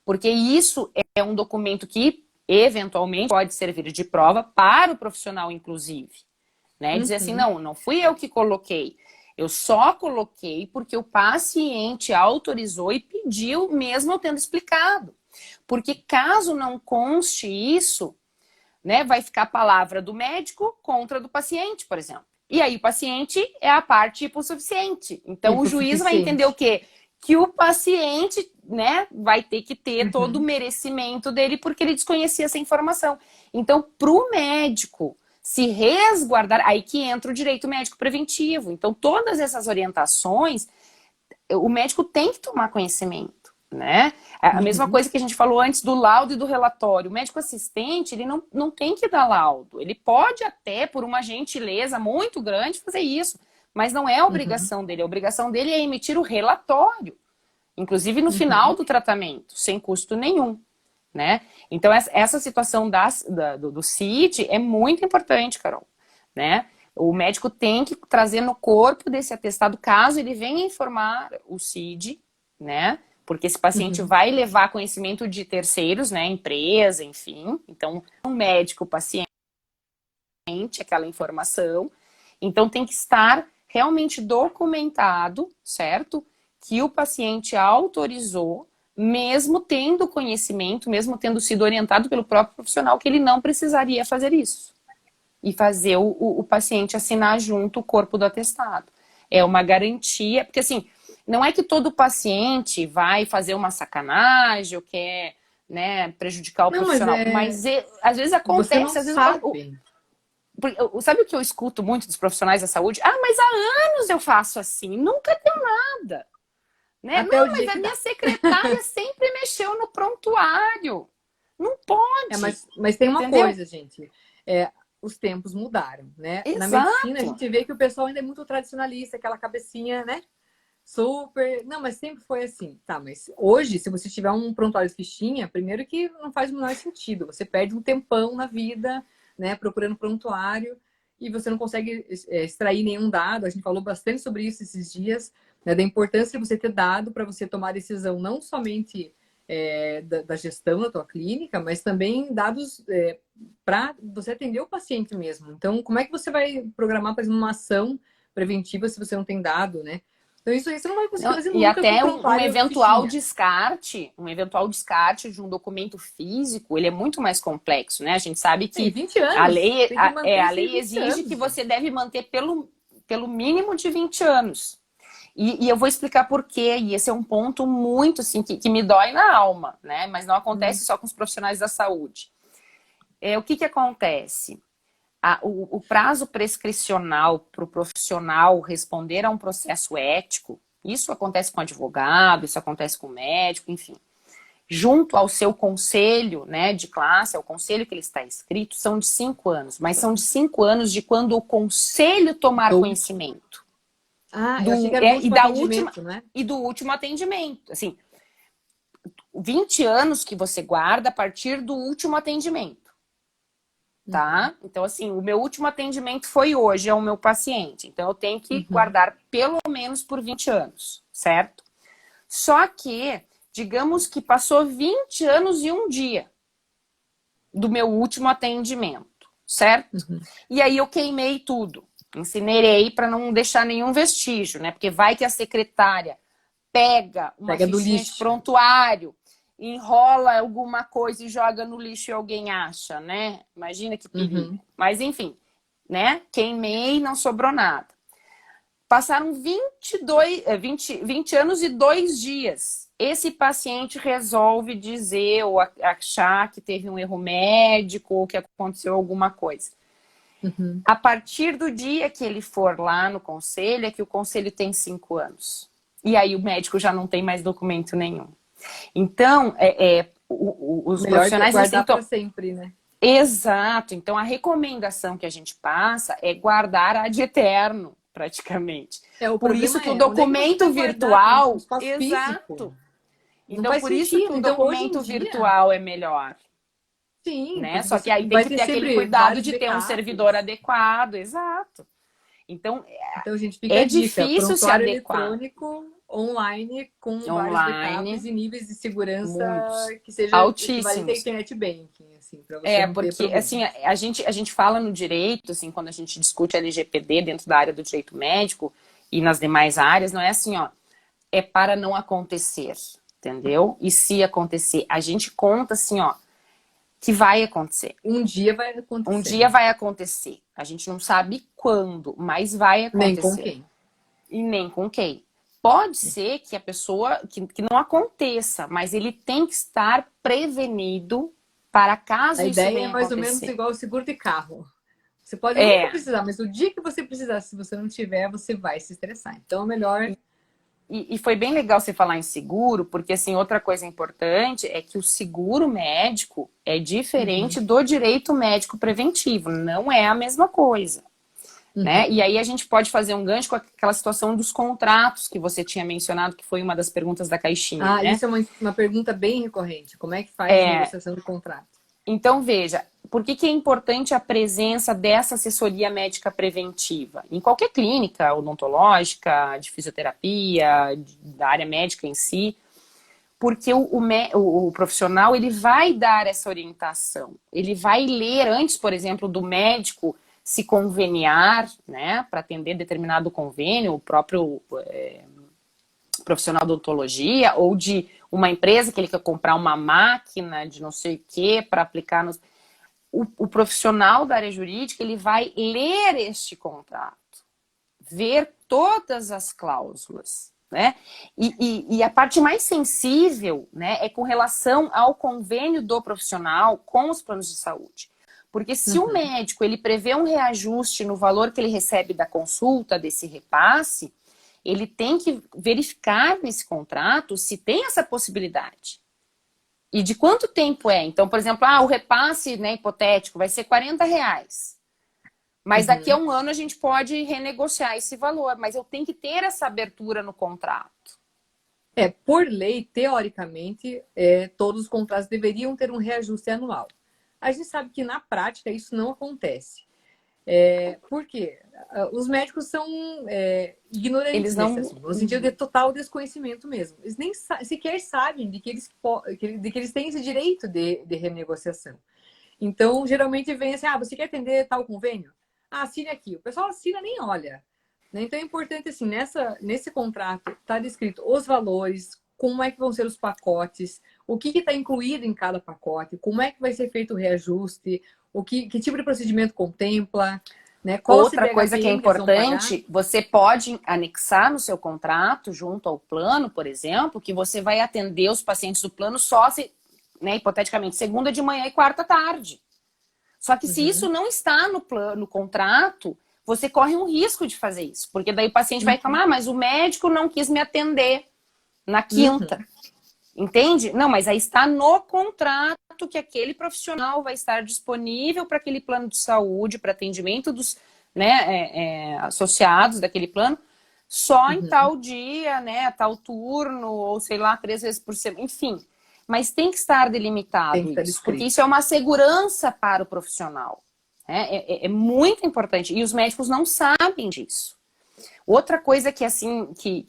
Porque isso é um documento que, eventualmente, pode servir de prova para o profissional, inclusive. Né? Dizer assim, Uhum. não, não fui eu que coloquei. Eu só coloquei porque o paciente autorizou e pediu, mesmo eu tendo explicado. Porque caso não conste isso, né, vai ficar a palavra do médico contra a do paciente, por exemplo. E aí o paciente é a parte hipossuficiente. Então o juiz vai entender o Hipossuficiente. quê? Que o paciente, né, vai ter que ter todo o Uhum. merecimento dele porque ele desconhecia essa informação. Então, para o médico se resguardar, aí que entra o direito médico preventivo. Então, todas essas orientações, o médico tem que tomar conhecimento, né? A mesma Uhum. coisa que a gente falou antes do laudo e do relatório. O médico assistente, ele não tem que dar laudo. Ele pode até, por uma gentileza muito grande, fazer isso. Mas não é a Uhum. obrigação dele. A obrigação dele é emitir o relatório. Inclusive no final Uhum. do tratamento, sem custo nenhum, né? Então, essa situação do CID é muito importante, Carol, né? O médico tem que trazer no corpo desse atestado, caso ele venha informar o CID, né? Porque esse paciente Uhum. vai levar conhecimento de terceiros, né? Empresa, enfim. Então, um médico, paciente, aquela informação. Então, tem que estar realmente documentado, certo? Que o paciente autorizou, mesmo tendo conhecimento, mesmo tendo sido orientado pelo próprio profissional, que ele não precisaria fazer isso. E fazer o paciente assinar junto o corpo do atestado. É uma garantia, porque assim, não é que todo paciente vai fazer uma sacanagem ou quer, né, prejudicar o Não, mas profissional, mas às vezes você não acontece, às vezes sabe. sabe o que eu escuto muito dos profissionais da saúde? Ah, mas há anos eu faço assim, nunca deu nada. Né? Até o Não, mas dia a que minha dá. secretária sempre mexeu no prontuário. Não pode, Mas tem uma entendeu? coisa, gente. É, os tempos mudaram, né? Na medicina, a Exato. gente vê que o pessoal ainda é muito tradicionalista, aquela cabecinha, né? Super. Não, mas sempre foi assim. Tá, mas hoje, se você tiver um prontuário de fichinha, primeiro que não faz o menor sentido. Você perde um tempão na vida, né? Procurando prontuário e você não consegue extrair nenhum dado. A gente falou bastante sobre isso esses dias, né? Da importância de você ter dado para você tomar decisão não somente da gestão da tua clínica, mas também dados para você atender o paciente mesmo. Então, como é que você vai programar, por exemplo, uma ação preventiva se você não tem dado, né? Então, isso aí você não vai conseguir Não, fazer e nunca com até prontuário fichinha. um eventual descarte de um documento físico, ele é muito mais complexo, né? A gente sabe Tem que 20 anos. Tem que manter a isso aí lei 20 exige que anos, você gente. deve manter pelo mínimo de 20 anos. E eu vou explicar por quê, e esse é um ponto muito, assim, que me dói na alma, né? Mas não Hum. acontece só com os profissionais da saúde. O que acontece? O prazo prescricional para o profissional responder a um processo ético, isso acontece com advogado, isso acontece com médico, enfim. Junto ao seu conselho, né, de classe, ao conselho que ele está inscrito, são de 5 anos. Mas são de 5 anos de quando o conselho tomar Do... conhecimento. Eu achei que era do E último da última atendimento, né? e do último atendimento. Assim, 20 anos que você guarda a partir do último atendimento. Uhum. Tá? Então, assim, o meu último atendimento foi hoje, é o meu paciente. Então, eu tenho que Uhum. guardar pelo menos por 20 anos, certo? Só que, digamos que passou 20 anos e um dia do meu último atendimento, certo? Uhum. E aí eu queimei tudo, incinerei para não deixar nenhum vestígio, né? Porque vai que a secretária pega uma Pega do fichinha de lixo. prontuário, enrola alguma coisa e joga no lixo e alguém acha, né? Imagina que perigo. Uhum. Mas enfim, né? Queimei, não sobrou nada. Passaram 20 anos e 2 dias. Esse paciente resolve dizer ou achar que teve um erro médico ou que aconteceu alguma coisa. Uhum. A partir do dia que ele for lá no conselho, é que o conselho tem 5 anos. E aí o médico já não tem mais documento nenhum. Então, os Melhor profissionais... guardar para sempre, né? Exato. Então, a recomendação que a gente passa é guardar ad eterno, praticamente. O Por problema isso que o onde é que você documento vai guardar? No virtual... espaço físico. Exato. Não Então, faz por isso que sentido. o Então, hoje em documento dia, virtual é melhor, sim, né? porque Só que você aí tem vai que ter ter aquele sempre cuidado vários de ter um backups. servidor adequado. Exato. Então, Então, gente, fica a é dica: difícil se prontuário adequar eletrônico online com vários backups online, e níveis de segurança muitos, que seja equivalente a altíssimos. internet banking, assim, para você não ter Porque problema. assim, a gente fala no direito, assim, quando a gente discute LGPD dentro da área do direito médico e nas demais áreas, não é assim, ó, é para não acontecer, entendeu? E se acontecer, a gente conta assim, ó, que vai acontecer. Um dia vai Um acontecer, dia vai acontecer. A gente não sabe quando, mas vai nem com acontecer. quem. E nem com quem. Pode ser que a pessoa, que não aconteça, mas ele tem que estar prevenido para A caso isso ideia é venha mais ou menos acontecer. igual o seguro de carro. Você pode nunca É, precisar, mas o dia que você precisar, se você não tiver, você vai se estressar. Então, é melhor. e foi bem legal você falar em seguro, porque assim, outra coisa importante é que o seguro médico é diferente Uhum, do direito médico preventivo, não é a mesma coisa, né? uhum. E aí a gente pode fazer um gancho com aquela situação dos contratos que você tinha mencionado, que foi uma das perguntas da caixinha, Ah, né? isso é uma pergunta bem recorrente. Como é que faz a É, negociação de contrato? então, veja, por que é importante a presença dessa assessoria médica preventiva? Em qualquer clínica odontológica, de fisioterapia, da área médica em si, porque o profissional ele vai dar essa orientação. Ele vai ler antes, por exemplo, do médico se conveniar, né, para atender determinado convênio, o próprio profissional de odontologia, ou de uma empresa que ele quer comprar uma máquina de não sei o que para aplicar nos... O profissional da área jurídica ele vai ler este contrato, ver todas as cláusulas, né? E a parte mais sensível, né, é com relação ao convênio do profissional com os planos de saúde. Porque se o Uhum. médico ele prevê um reajuste no valor que ele recebe da consulta, desse repasse, ele tem que verificar nesse contrato se tem essa possibilidade. E de quanto tempo é? Então, por exemplo, o repasse, né, hipotético vai ser R$ 40. Mas daqui a Uhum. um ano a gente pode renegociar esse valor. Mas eu tenho que ter essa abertura no contrato. Por lei, teoricamente, todos os contratos deveriam ter um reajuste anual. A gente sabe que na prática isso não acontece. Por quê? Os médicos são Eles ignorantes nesse não. assunto, no sentido de total desconhecimento mesmo. Eles nem sequer sabem de que eles têm esse direito de renegociação. Então, geralmente vem assim, você quer atender tal convênio? Assine aqui. O pessoal assina, nem olha. Né? Então, é importante, assim, nesse contrato, tá descrito os valores, como é que vão ser os pacotes, o que está incluído em cada pacote, como é que vai ser feito o reajuste, que tipo de procedimento contempla, né? Qual a Outra coisa que é CDHPM que eles vão pagar. importante, você pode anexar no seu contrato, junto ao plano, por exemplo, que você vai atender os pacientes do plano só se, né, hipoteticamente, segunda de manhã e quarta tarde. Só que se isso Uhum. não está no plano, no contrato, você corre um risco de fazer isso. Porque daí o paciente vai Uhum. reclamar, mas o médico não quis me atender na quinta. Uhum. Entende? Não, mas aí está no contrato que aquele profissional vai estar disponível para aquele plano de saúde, para atendimento dos, né, associados daquele plano, só em Uhum. tal dia, né, tal turno, ou sei lá, 3 vezes por semana, enfim. Mas tem que estar Tem que delimitado estar isso, porque descrito. isso é uma segurança para o profissional. Né? É muito importante. E os médicos não sabem disso. Outra coisa que, assim, que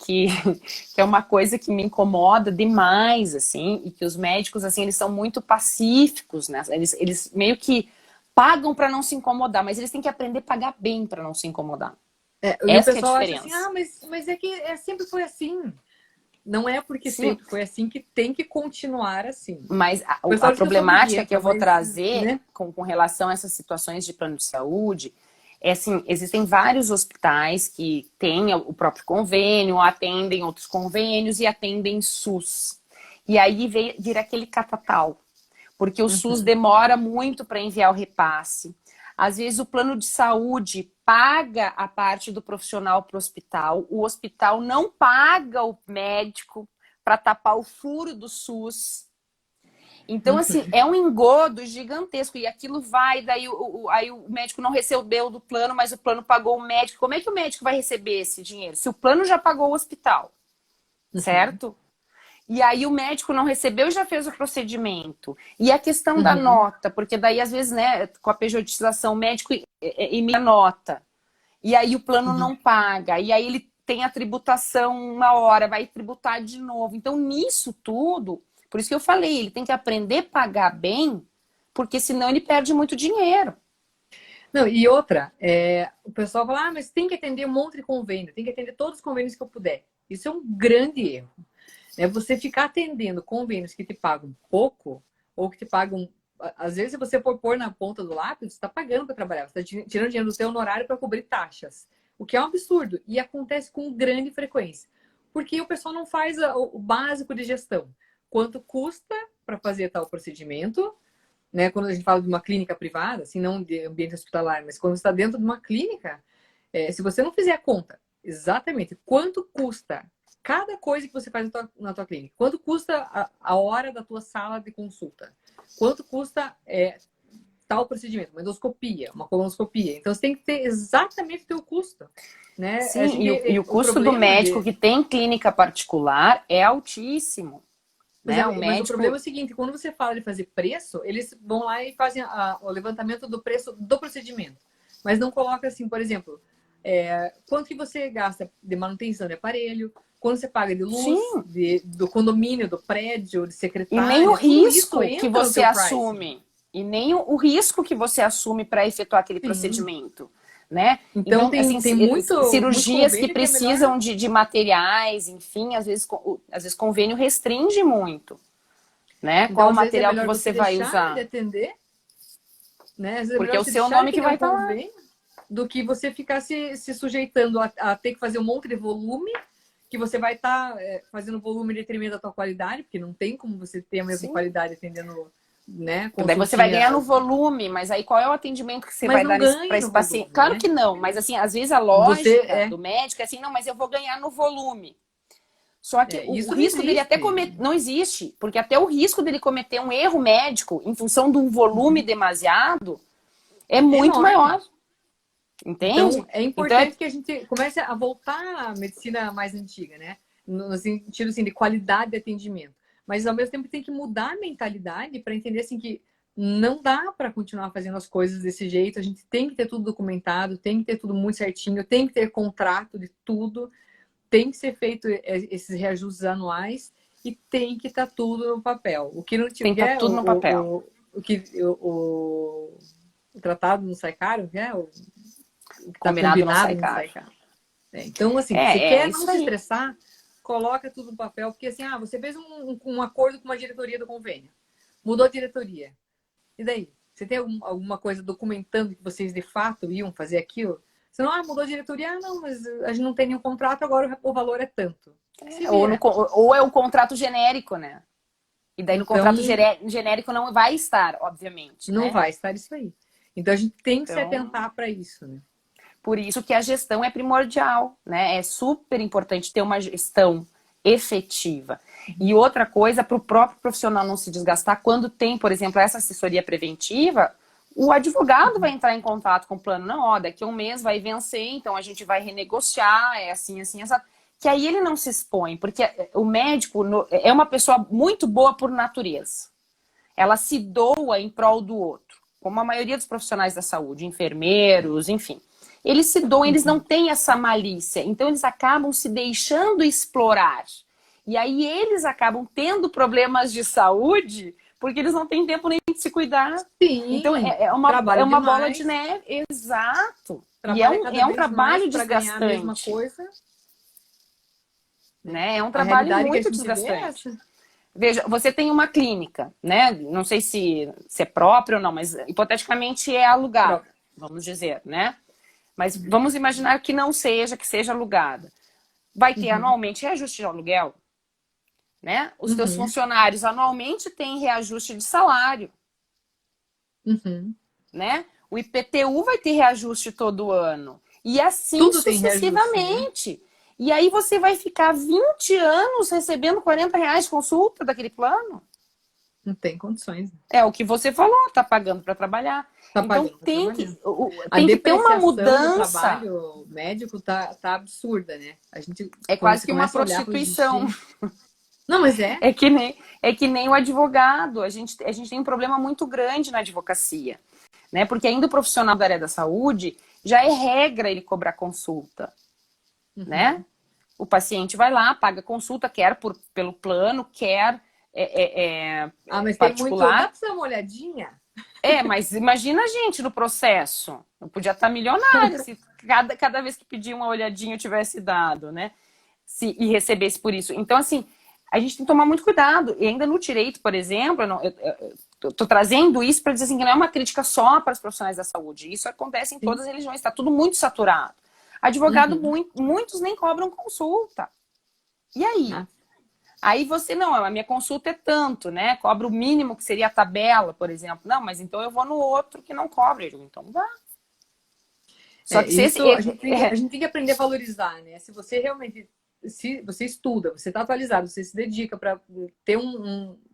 é uma coisa que me incomoda demais, assim, e que os médicos, assim, eles são muito pacíficos, né? Eles meio que pagam para não se incomodar, mas eles têm que aprender a pagar bem para não se incomodar. E o Essa que é a pessoal acha assim, diferença. mas é que sempre foi assim. Não é porque Sim, sempre foi assim que tem que continuar assim. mas O a pessoal diz que eu sou problemática que mimenta, eu vou mas, trazer né? com relação a essas situações de plano de saúde É assim, existem vários hospitais que têm o próprio convênio, atendem outros convênios e atendem SUS. E aí vira aquele catatal, porque o SUS Uhum. demora muito para enviar o repasse. Às vezes o plano de saúde paga a parte do profissional para o hospital não paga o médico para tapar o furo do SUS. Então, assim, Uhum. é um engodo gigantesco. E aquilo vai, daí aí o médico não recebeu do plano, mas o plano pagou o médico. Como é que o médico vai receber esse dinheiro? Se o plano já pagou o hospital, Uhum. certo? E aí o médico não recebeu e já fez o procedimento. E a questão da Uhum. nota, porque daí, às vezes, né, com a pejotização, o médico emite a nota. E aí o plano Uhum. não paga. E aí ele tem a tributação uma hora, vai tributar de novo. Então, nisso tudo, por isso que eu falei, ele tem que aprender a pagar bem, porque senão ele perde muito dinheiro. Não, e outra, o pessoal fala, mas tem que atender um monte de convênio, tem que atender todos os convênios que eu puder. Isso é um grande erro. É você ficar atendendo convênios que te pagam pouco, ou que te pagam. Às vezes, se você for pôr na ponta do lápis, você está pagando para trabalhar, você está tirando dinheiro do teu honorário para cobrir taxas. O que é um absurdo. E acontece com grande frequência. Porque o pessoal não faz o básico de gestão. Quanto custa para fazer tal procedimento? Né? Quando a gente fala de uma clínica privada, assim, não de ambiente hospitalar, mas quando você está dentro de uma clínica, se você não fizer a conta exatamente quanto custa cada coisa que você faz na tua clínica, quanto custa a hora da tua sala de consulta, quanto custa tal procedimento, uma endoscopia, uma colonoscopia. Então você tem que ter exatamente o teu custo. Né? A Sim, gente, e o o custo do problema médico de. que tem clínica particular é altíssimo. Pois Né? O é, mas o problema é médico. o seguinte, quando você fala de fazer preço, eles vão lá e fazem o levantamento do preço do procedimento. Mas não coloca assim, por exemplo, quanto que você gasta de manutenção de aparelho, quanto você paga de luz, Sim. do condomínio, do prédio, de E nem o secretária, tudo isso risco que entra no você teu pricing. assume. E nem o risco que você assume para efetuar aquele Sim. procedimento. Né? Então Então, tem, assim, tem muito cirurgias que convênio que é melhor. precisam de materiais, enfim, às vezes convênio restringe muito, né? Então, Qual o às vezes, é material que melhor você você vai deixar de usar. atender, né? Às vezes é Porque melhor é o você seu deixar de nome que pegar vai um estar lá. convênio do que você ficar se sujeitando a ter que fazer um monte de volume, que você vai estar fazendo volume em detrimento da tua qualidade, porque não tem como você ter a mesma Sim. qualidade atendendo, né, Daí você vai ganhar no consultinhas, volume, mas aí qual é o atendimento que você mas vai não dar para ganha esse no paciente? volume, Claro né? que não, mas assim, às vezes a Você lógica do médico é assim, não, mas eu vou ganhar no volume. Só que o isso não risco dele até existe. cometer. Não existe, porque até o risco dele cometer um erro médico em função de um volume demasiado é É muito enorme. maior. Então, Entende? é Então é. importante que a gente comece a voltar à medicina mais antiga, né? No sentido assim, de qualidade de atendimento. Mas, ao mesmo tempo, tem que mudar a mentalidade para entender assim, que não dá para continuar fazendo as coisas desse jeito. A gente tem que ter tudo documentado, tem que ter tudo muito certinho, tem que ter contrato de tudo, tem que ser feito esses reajustes anuais e tem que estar tudo no papel. O que não Tem que estar tiver, tudo no papel. o tratado não sai caro, né? O que está Combinado não combinado sai não sai caro. caro. Então, assim, você É quer não isso se aí. estressar, coloca tudo no papel, porque assim, você fez um acordo com uma diretoria do convênio, mudou a diretoria. E daí? Você tem alguma coisa documentando que vocês de fato iam fazer aquilo? Você não, mudou a diretoria, não, mas a gente não tem nenhum contrato, agora o valor é tanto. Se vira. Ou é o contrato genérico, né? E daí no Então, contrato genérico não vai estar, obviamente, não né? vai estar isso aí. Então, a gente tem que se Então, atentar para isso, né? por isso que a gestão é primordial, né? É super importante ter uma gestão efetiva. E outra coisa, para o próprio profissional não se desgastar, quando tem, por exemplo, essa assessoria preventiva, o advogado vai entrar em contato com o plano. Não, ó, daqui a um mês vai vencer, então a gente vai renegociar, é assim, assim, essa. Que aí ele não se expõe, porque o médico é uma pessoa muito boa por natureza. Ela se doa em prol do outro, como a maioria dos profissionais da saúde, enfermeiros, enfim. Eles se doam, eles não têm essa malícia, então eles acabam se deixando explorar. E aí eles acabam tendo problemas de saúde porque eles não têm tempo nem de se cuidar. Então Sim, é trabalho uma bola de demais, neve, exato. E trabalha cada é um vez mais trabalho para ganhar a mesma desgastante, coisa, né? né? É um A trabalho realidade que a muito gente vê é desgastante. essa. Veja, você tem uma clínica, né? Não sei se é própria ou não, mas hipoteticamente é alugada, Próprio. vamos dizer, né? Mas vamos imaginar que não seja, que seja alugada. Vai ter anualmente reajuste de aluguel, né? Os teus funcionários anualmente têm reajuste de salário, né? O IPTU vai ter reajuste todo ano. E assim Tudo tem reajuste, né? sucessivamente. E aí você vai ficar 20 anos recebendo R$ 40 de consulta daquele plano? Não tem condições. É o que você falou, tá pagando para trabalhar. Tá Então pagando pra tem trabalhar. A tem que ter uma depreciação do mudança. trabalho médico tá absurda, né? A gente, É quando quase você que uma começa a olhar para prostituição. Não, mas é. É que nem o advogado. A gente tem um problema muito grande na advocacia, né? Porque ainda o profissional da área da saúde já é regra ele cobrar consulta, né? O paciente vai lá, paga consulta, quer pelo plano, quer Mas tem muito. Dá particular. pra você dar uma olhadinha? Mas imagina a gente no processo. Eu podia estar milionário se cada vez que pedir uma olhadinha eu tivesse dado, né? E recebesse por isso. Então, assim, a gente tem que tomar muito cuidado. E ainda no direito, por exemplo, eu tô trazendo isso para dizer assim, que não é uma crítica só para os profissionais da saúde. Isso acontece em todas as religiões, está tudo muito saturado. Advogado, muitos nem cobram consulta. E aí? Aí você, não, a minha consulta é tanto, né? Cobra o mínimo, que seria a tabela, por exemplo. Não, mas então eu vou no outro que não cobra. Eu digo, então vá. Só que a gente tem que aprender a valorizar, né? Se você realmente você estuda, você está atualizado, você se dedica para ter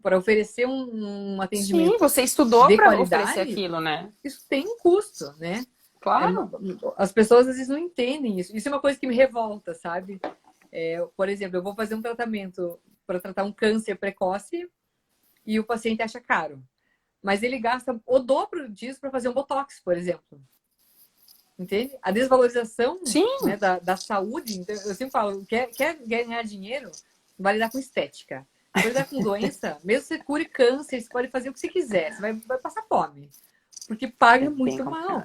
para oferecer um atendimento. Sim, você estudou de para qualidade, oferecer aquilo, né? Isso tem um custo, né? Claro. As pessoas às vezes não entendem isso. Isso é uma coisa que me revolta, sabe? Por exemplo, eu vou fazer um tratamento para tratar um câncer precoce e o paciente acha caro. Mas ele gasta o dobro disso para fazer um botox, por exemplo. Entende? A desvalorização, né, da saúde. Então, eu sempre falo, quer ganhar dinheiro, vai lidar com estética. Vai lidar com doença, mesmo que você cure câncer, você pode fazer o que você quiser, você vai passar fome. Porque paga muito mal.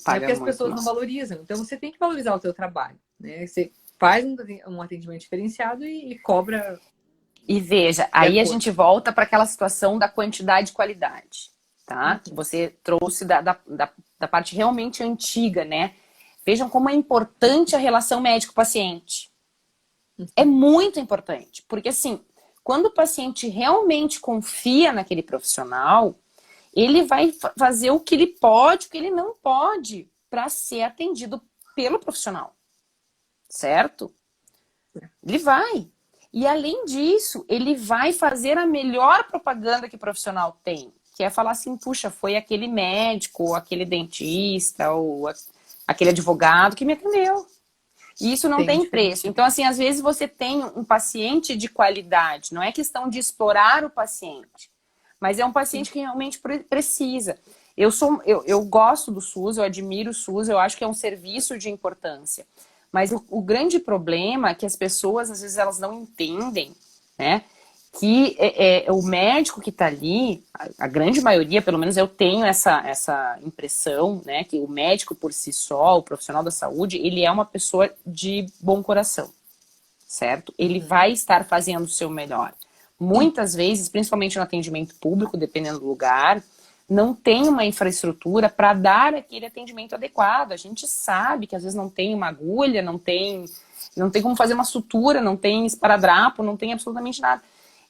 Porque as pessoas não valorizam. Então você tem que valorizar o seu trabalho. Né? Você faz um atendimento diferenciado e cobra. E veja, aí a gente volta para aquela situação da quantidade e qualidade, tá? Que você trouxe da parte realmente antiga, né? Vejam como é importante a relação médico-paciente. É muito importante, porque assim, quando o paciente realmente confia naquele profissional, ele vai fazer o que ele pode, o que ele não pode, para ser atendido pelo profissional, certo? Ele vai. E além disso, ele vai fazer a melhor propaganda que o profissional tem, que é falar assim, puxa, foi aquele médico, ou aquele dentista, ou aquele advogado que me atendeu. E isso não tem preço. Então, assim, às vezes você tem um paciente de qualidade, não é questão de explorar o paciente, mas é um paciente que realmente precisa. Eu gosto do SUS, eu admiro o SUS, eu acho que é um serviço de importância. Mas o grande problema é que as pessoas, às vezes, elas não entendem, né? Que o médico que está ali, a grande maioria, pelo menos eu tenho essa impressão, né? Que o médico por si só, o profissional da saúde, ele é uma pessoa de bom coração, certo? Ele vai estar fazendo o seu melhor. Muitas vezes, principalmente no atendimento público, dependendo do lugar, não tem uma infraestrutura para dar aquele atendimento adequado. A gente sabe que às vezes não tem uma agulha, não tem como fazer uma sutura, não tem esparadrapo, não tem absolutamente nada.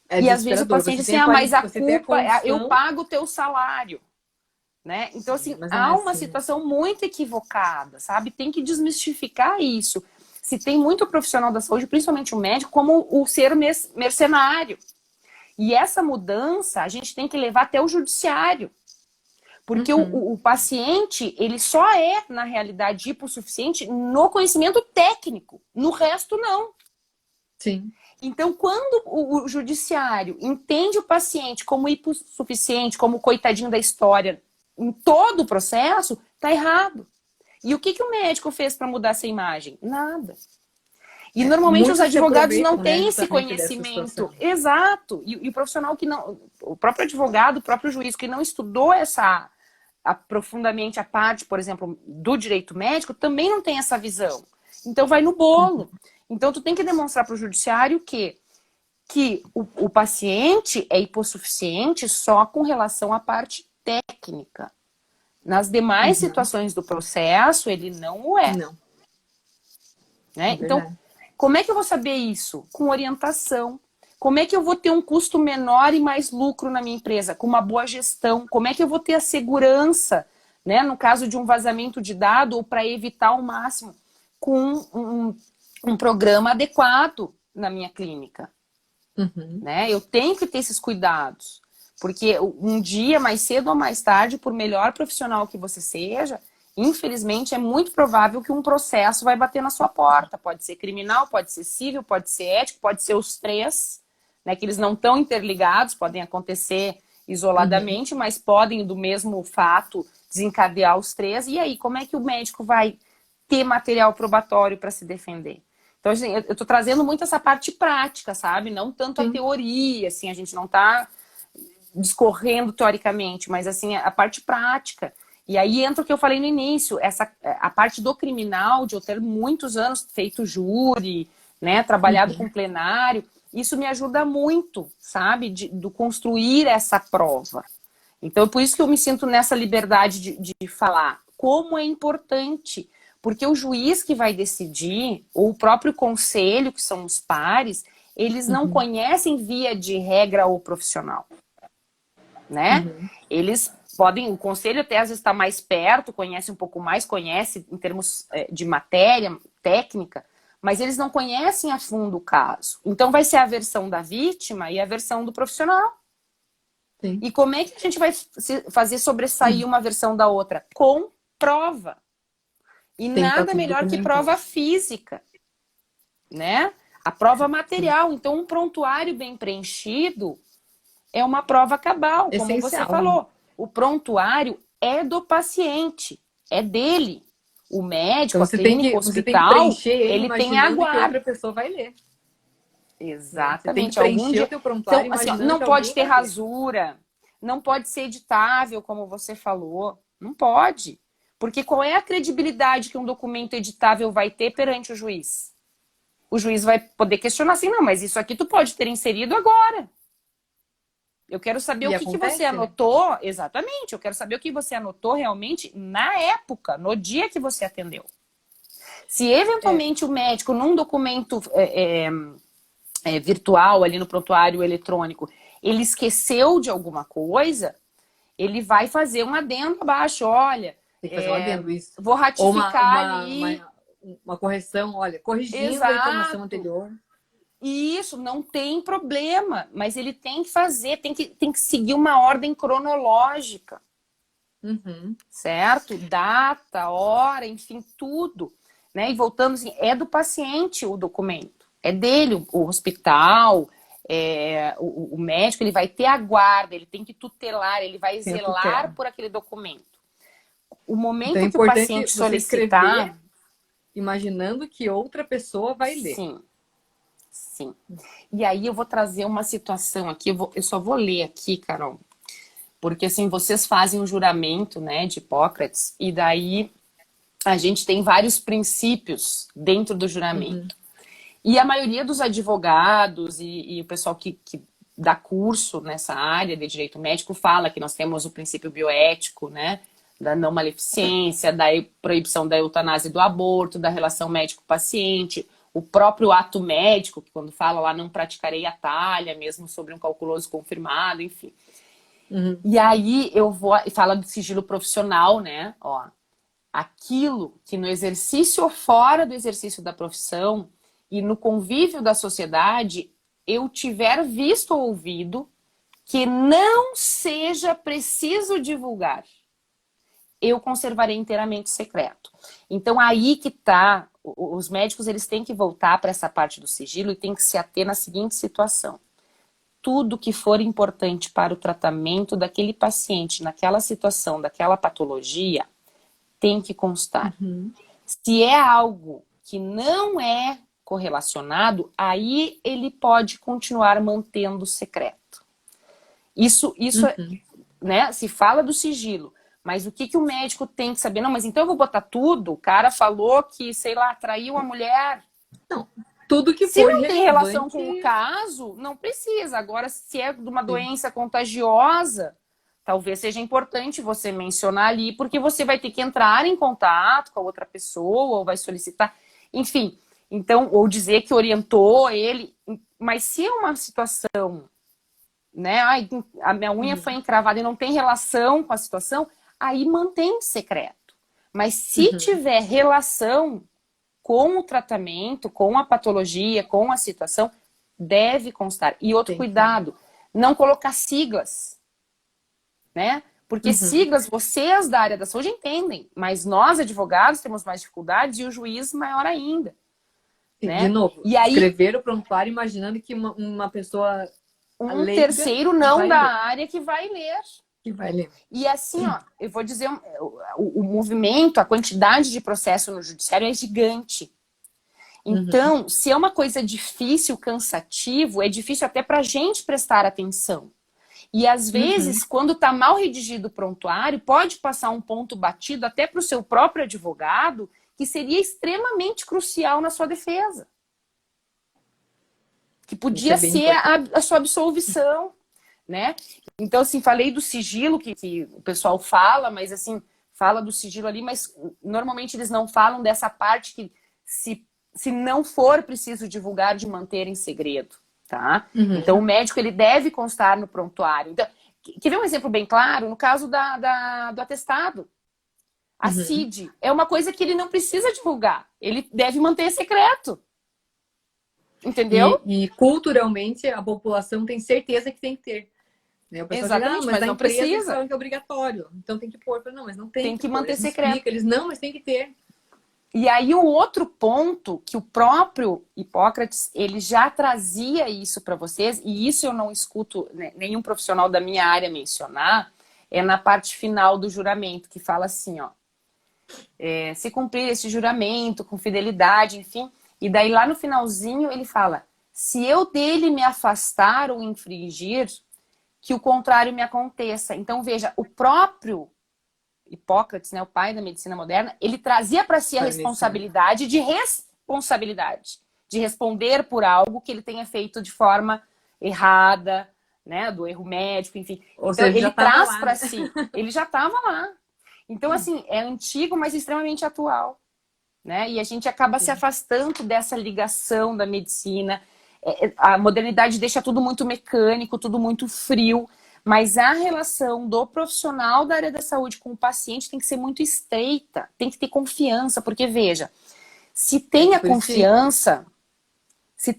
E às vezes o paciente diz assim, mas a culpa, eu pago o teu salário. Né? Então, assim, há uma situação muito equivocada, sabe? Tem que desmistificar isso. Se tem muito profissional da saúde, principalmente o médico, como o ser mercenário. E essa mudança a gente tem que levar até o judiciário. Porque o paciente, ele só é, na realidade, hipossuficiente no conhecimento técnico. No resto, não. Sim. Então, quando o judiciário entende o paciente como hipossuficiente, como coitadinho da história, em todo o processo, tá errado. E o que o médico fez para mudar essa imagem? Nada. E normalmente os advogados não têm esse conhecimento. Exato. E o profissional que não... O próprio advogado, o próprio juiz que não estudou profundamente a parte, por exemplo, do direito médico, também não tem essa visão. Então vai no bolo. Então tu tem que demonstrar para o judiciário que o paciente é hipossuficiente só com relação à parte técnica. Nas demais situações do processo, ele não o é. Não. Né? É Então, verdade. como é que eu vou saber isso? Com orientação. Como é que eu vou ter um custo menor e mais lucro na minha empresa? Com uma boa gestão. Como é que eu vou ter a segurança, né? No caso de um vazamento de dado, ou para evitar ao máximo, com um programa adequado na minha clínica. Né? Eu tenho que ter esses cuidados. Porque um dia, mais cedo ou mais tarde, por melhor profissional que você seja, infelizmente é muito provável que um processo vai bater na sua porta. Pode ser criminal, pode ser civil, pode ser ético, pode ser os três, né? Que eles não estão interligados, podem acontecer isoladamente, mas podem, do mesmo fato, desencadear os três. E aí, como é que o médico vai ter material probatório para se defender? Então, assim, eu estou trazendo muito essa parte prática, sabe? Não tanto a teoria, assim, a gente não está discorrendo teoricamente, mas assim, a parte prática. E aí entra o que eu falei no início, a parte do criminal, de eu ter muitos anos feito júri, né, trabalhado com plenário, isso me ajuda muito, sabe, de construir essa prova. Então, por isso que eu me sinto nessa liberdade de falar como é importante, porque o juiz que vai decidir, ou o próprio conselho, que são os pares, eles não conhecem via de regra o profissional. Né? Eles podem, o conselho até às vezes está mais perto, conhece um pouco mais, conhece em termos de matéria, técnica, mas eles não conhecem a fundo o caso. Então vai ser a versão da vítima e a versão do profissional. Sim. E como é que a gente vai fazer sobressair uma versão da outra? Com prova. E nada melhor que prova física, né? A prova material. Então um prontuário bem preenchido é uma prova cabal, como você falou. O prontuário é do paciente, é dele. O médico, então, a clínica, o hospital, preencher ele tem a que guarda. outra pessoa vai ler. Exatamente. Você tem que preencher o teu prontuário, então, assim, imaginando não que pode alguém ter vai ler. rasura, não pode ser editável, como você falou. Não pode. Porque qual é a credibilidade que um documento editável vai ter perante o juiz? O juiz vai poder questionar assim, não, mas isso aqui tu pode ter inserido agora. Eu quero saber o que você anotou, exatamente, eu quero saber o que você anotou realmente na época, no dia que você atendeu. Se eventualmente o médico, num documento virtual, ali no prontuário eletrônico, ele esqueceu de alguma coisa, ele vai fazer um adendo abaixo, olha, tem que fazer um adendo, isso. Vou ratificar ali. Uma correção, olha, corrigindo a informação anterior. Isso, não tem problema, mas ele tem que fazer, tem que seguir uma ordem cronológica. Certo? Data, hora, enfim, tudo. Né? E voltando assim, é do paciente o documento. É dele, o hospital, o médico, ele vai ter a guarda, ele tem que tutelar, ele vai zelar por aquele documento. O momento então, que o paciente solicitar... imaginando que outra pessoa vai ler. Sim. E aí eu vou trazer uma situação aqui, eu só vou ler aqui, Carol, porque assim, vocês fazem um juramento, né, de Hipócrates, e daí a gente tem vários princípios dentro do juramento. E a maioria dos advogados e o pessoal que dá curso nessa área de direito médico fala que nós temos o princípio bioético, né, da não maleficência, da proibição da eutanásia e do aborto, da relação médico-paciente, o próprio ato médico, que quando fala lá, não praticarei a talha, mesmo sobre um calculoso confirmado, enfim. E aí eu vou, fala do sigilo profissional, né? Ó, aquilo que no exercício ou fora do exercício da profissão e no convívio da sociedade eu tiver visto ou ouvido que não seja preciso divulgar, eu conservarei inteiramente secreto. Então aí que tá, os médicos eles têm que voltar para essa parte do sigilo e têm que se ater na seguinte situação. Tudo que for importante para o tratamento daquele paciente, naquela situação, daquela patologia, tem que constar. Se é algo que não é correlacionado, aí ele pode continuar mantendo secreto. Isso né, se fala do sigilo. Mas o que o médico tem que saber? Não, mas então eu vou botar tudo? O cara falou que, sei lá, traiu a mulher. Não, tudo que se for não tem relação com o caso, não precisa. Agora, se é de uma doença contagiosa, talvez seja importante você mencionar ali, porque você vai ter que entrar em contato com a outra pessoa, ou vai solicitar, enfim. Então, ou dizer que orientou ele. Mas se é uma situação, né? Ai, a minha unha foi encravada e não tem relação com a situação, aí mantém secreto. Mas se tiver relação com o tratamento, com a patologia, com a situação, deve constar. E outro cuidado, não colocar siglas, né? Porque siglas, vocês da área da saúde entendem, mas nós, advogados, temos mais dificuldades e o juiz maior ainda. Né? De novo, e aí, escrever o prontuário imaginando que uma pessoa um terceiro não da área que vai ler. Que vai ler. E assim, ó, eu vou dizer, o movimento, a quantidade de processo no judiciário é gigante. Então, se é uma coisa difícil, cansativo, é difícil até para a gente prestar atenção. E às vezes, quando está mal redigido o prontuário, pode passar um ponto batido até para o seu próprio advogado, que seria extremamente crucial na sua defesa. Que podia ser a sua absolvição, né? Então, assim, falei do sigilo que o pessoal fala, mas assim, fala do sigilo ali, mas normalmente eles não falam dessa parte que se não for preciso divulgar, de manter em segredo, tá? Então, o médico, ele deve constar no prontuário. Então, quer ver um exemplo bem claro? No caso do atestado. A CID é uma coisa que ele não precisa divulgar. Ele deve manter secreto. Entendeu? E culturalmente a população tem certeza que tem que ter. Né? O pessoal Exatamente, diz, mas não precisa. Falam que é obrigatório. Então tem que pôr. Não, mas não tem. Tem que manter secreto. Eles não, mas tem que ter. E aí o outro ponto que o próprio Hipócrates, ele já trazia isso para vocês, e isso eu não escuto, né, nenhum profissional da minha área mencionar, é na parte final do juramento, que fala assim, ó, se cumprir esse juramento com fidelidade, enfim, e daí lá no finalzinho ele fala, se eu dele me afastar ou infringir, que o contrário me aconteça. Então veja, o próprio Hipócrates, né, o pai da medicina moderna, ele trazia para si a responsabilidade de responder por algo que ele tenha feito de forma errada, né, do erro médico, enfim. Ou então seja, ele traz para si, ele já estava lá. Então assim, é antigo, mas extremamente atual, né? E a gente acaba se afastando dessa ligação da medicina. A modernidade deixa tudo muito mecânico, tudo muito frio. Mas a relação do profissional da área da saúde com o paciente tem que ser muito estreita, tem que ter confiança, porque veja, se tem a confiança, se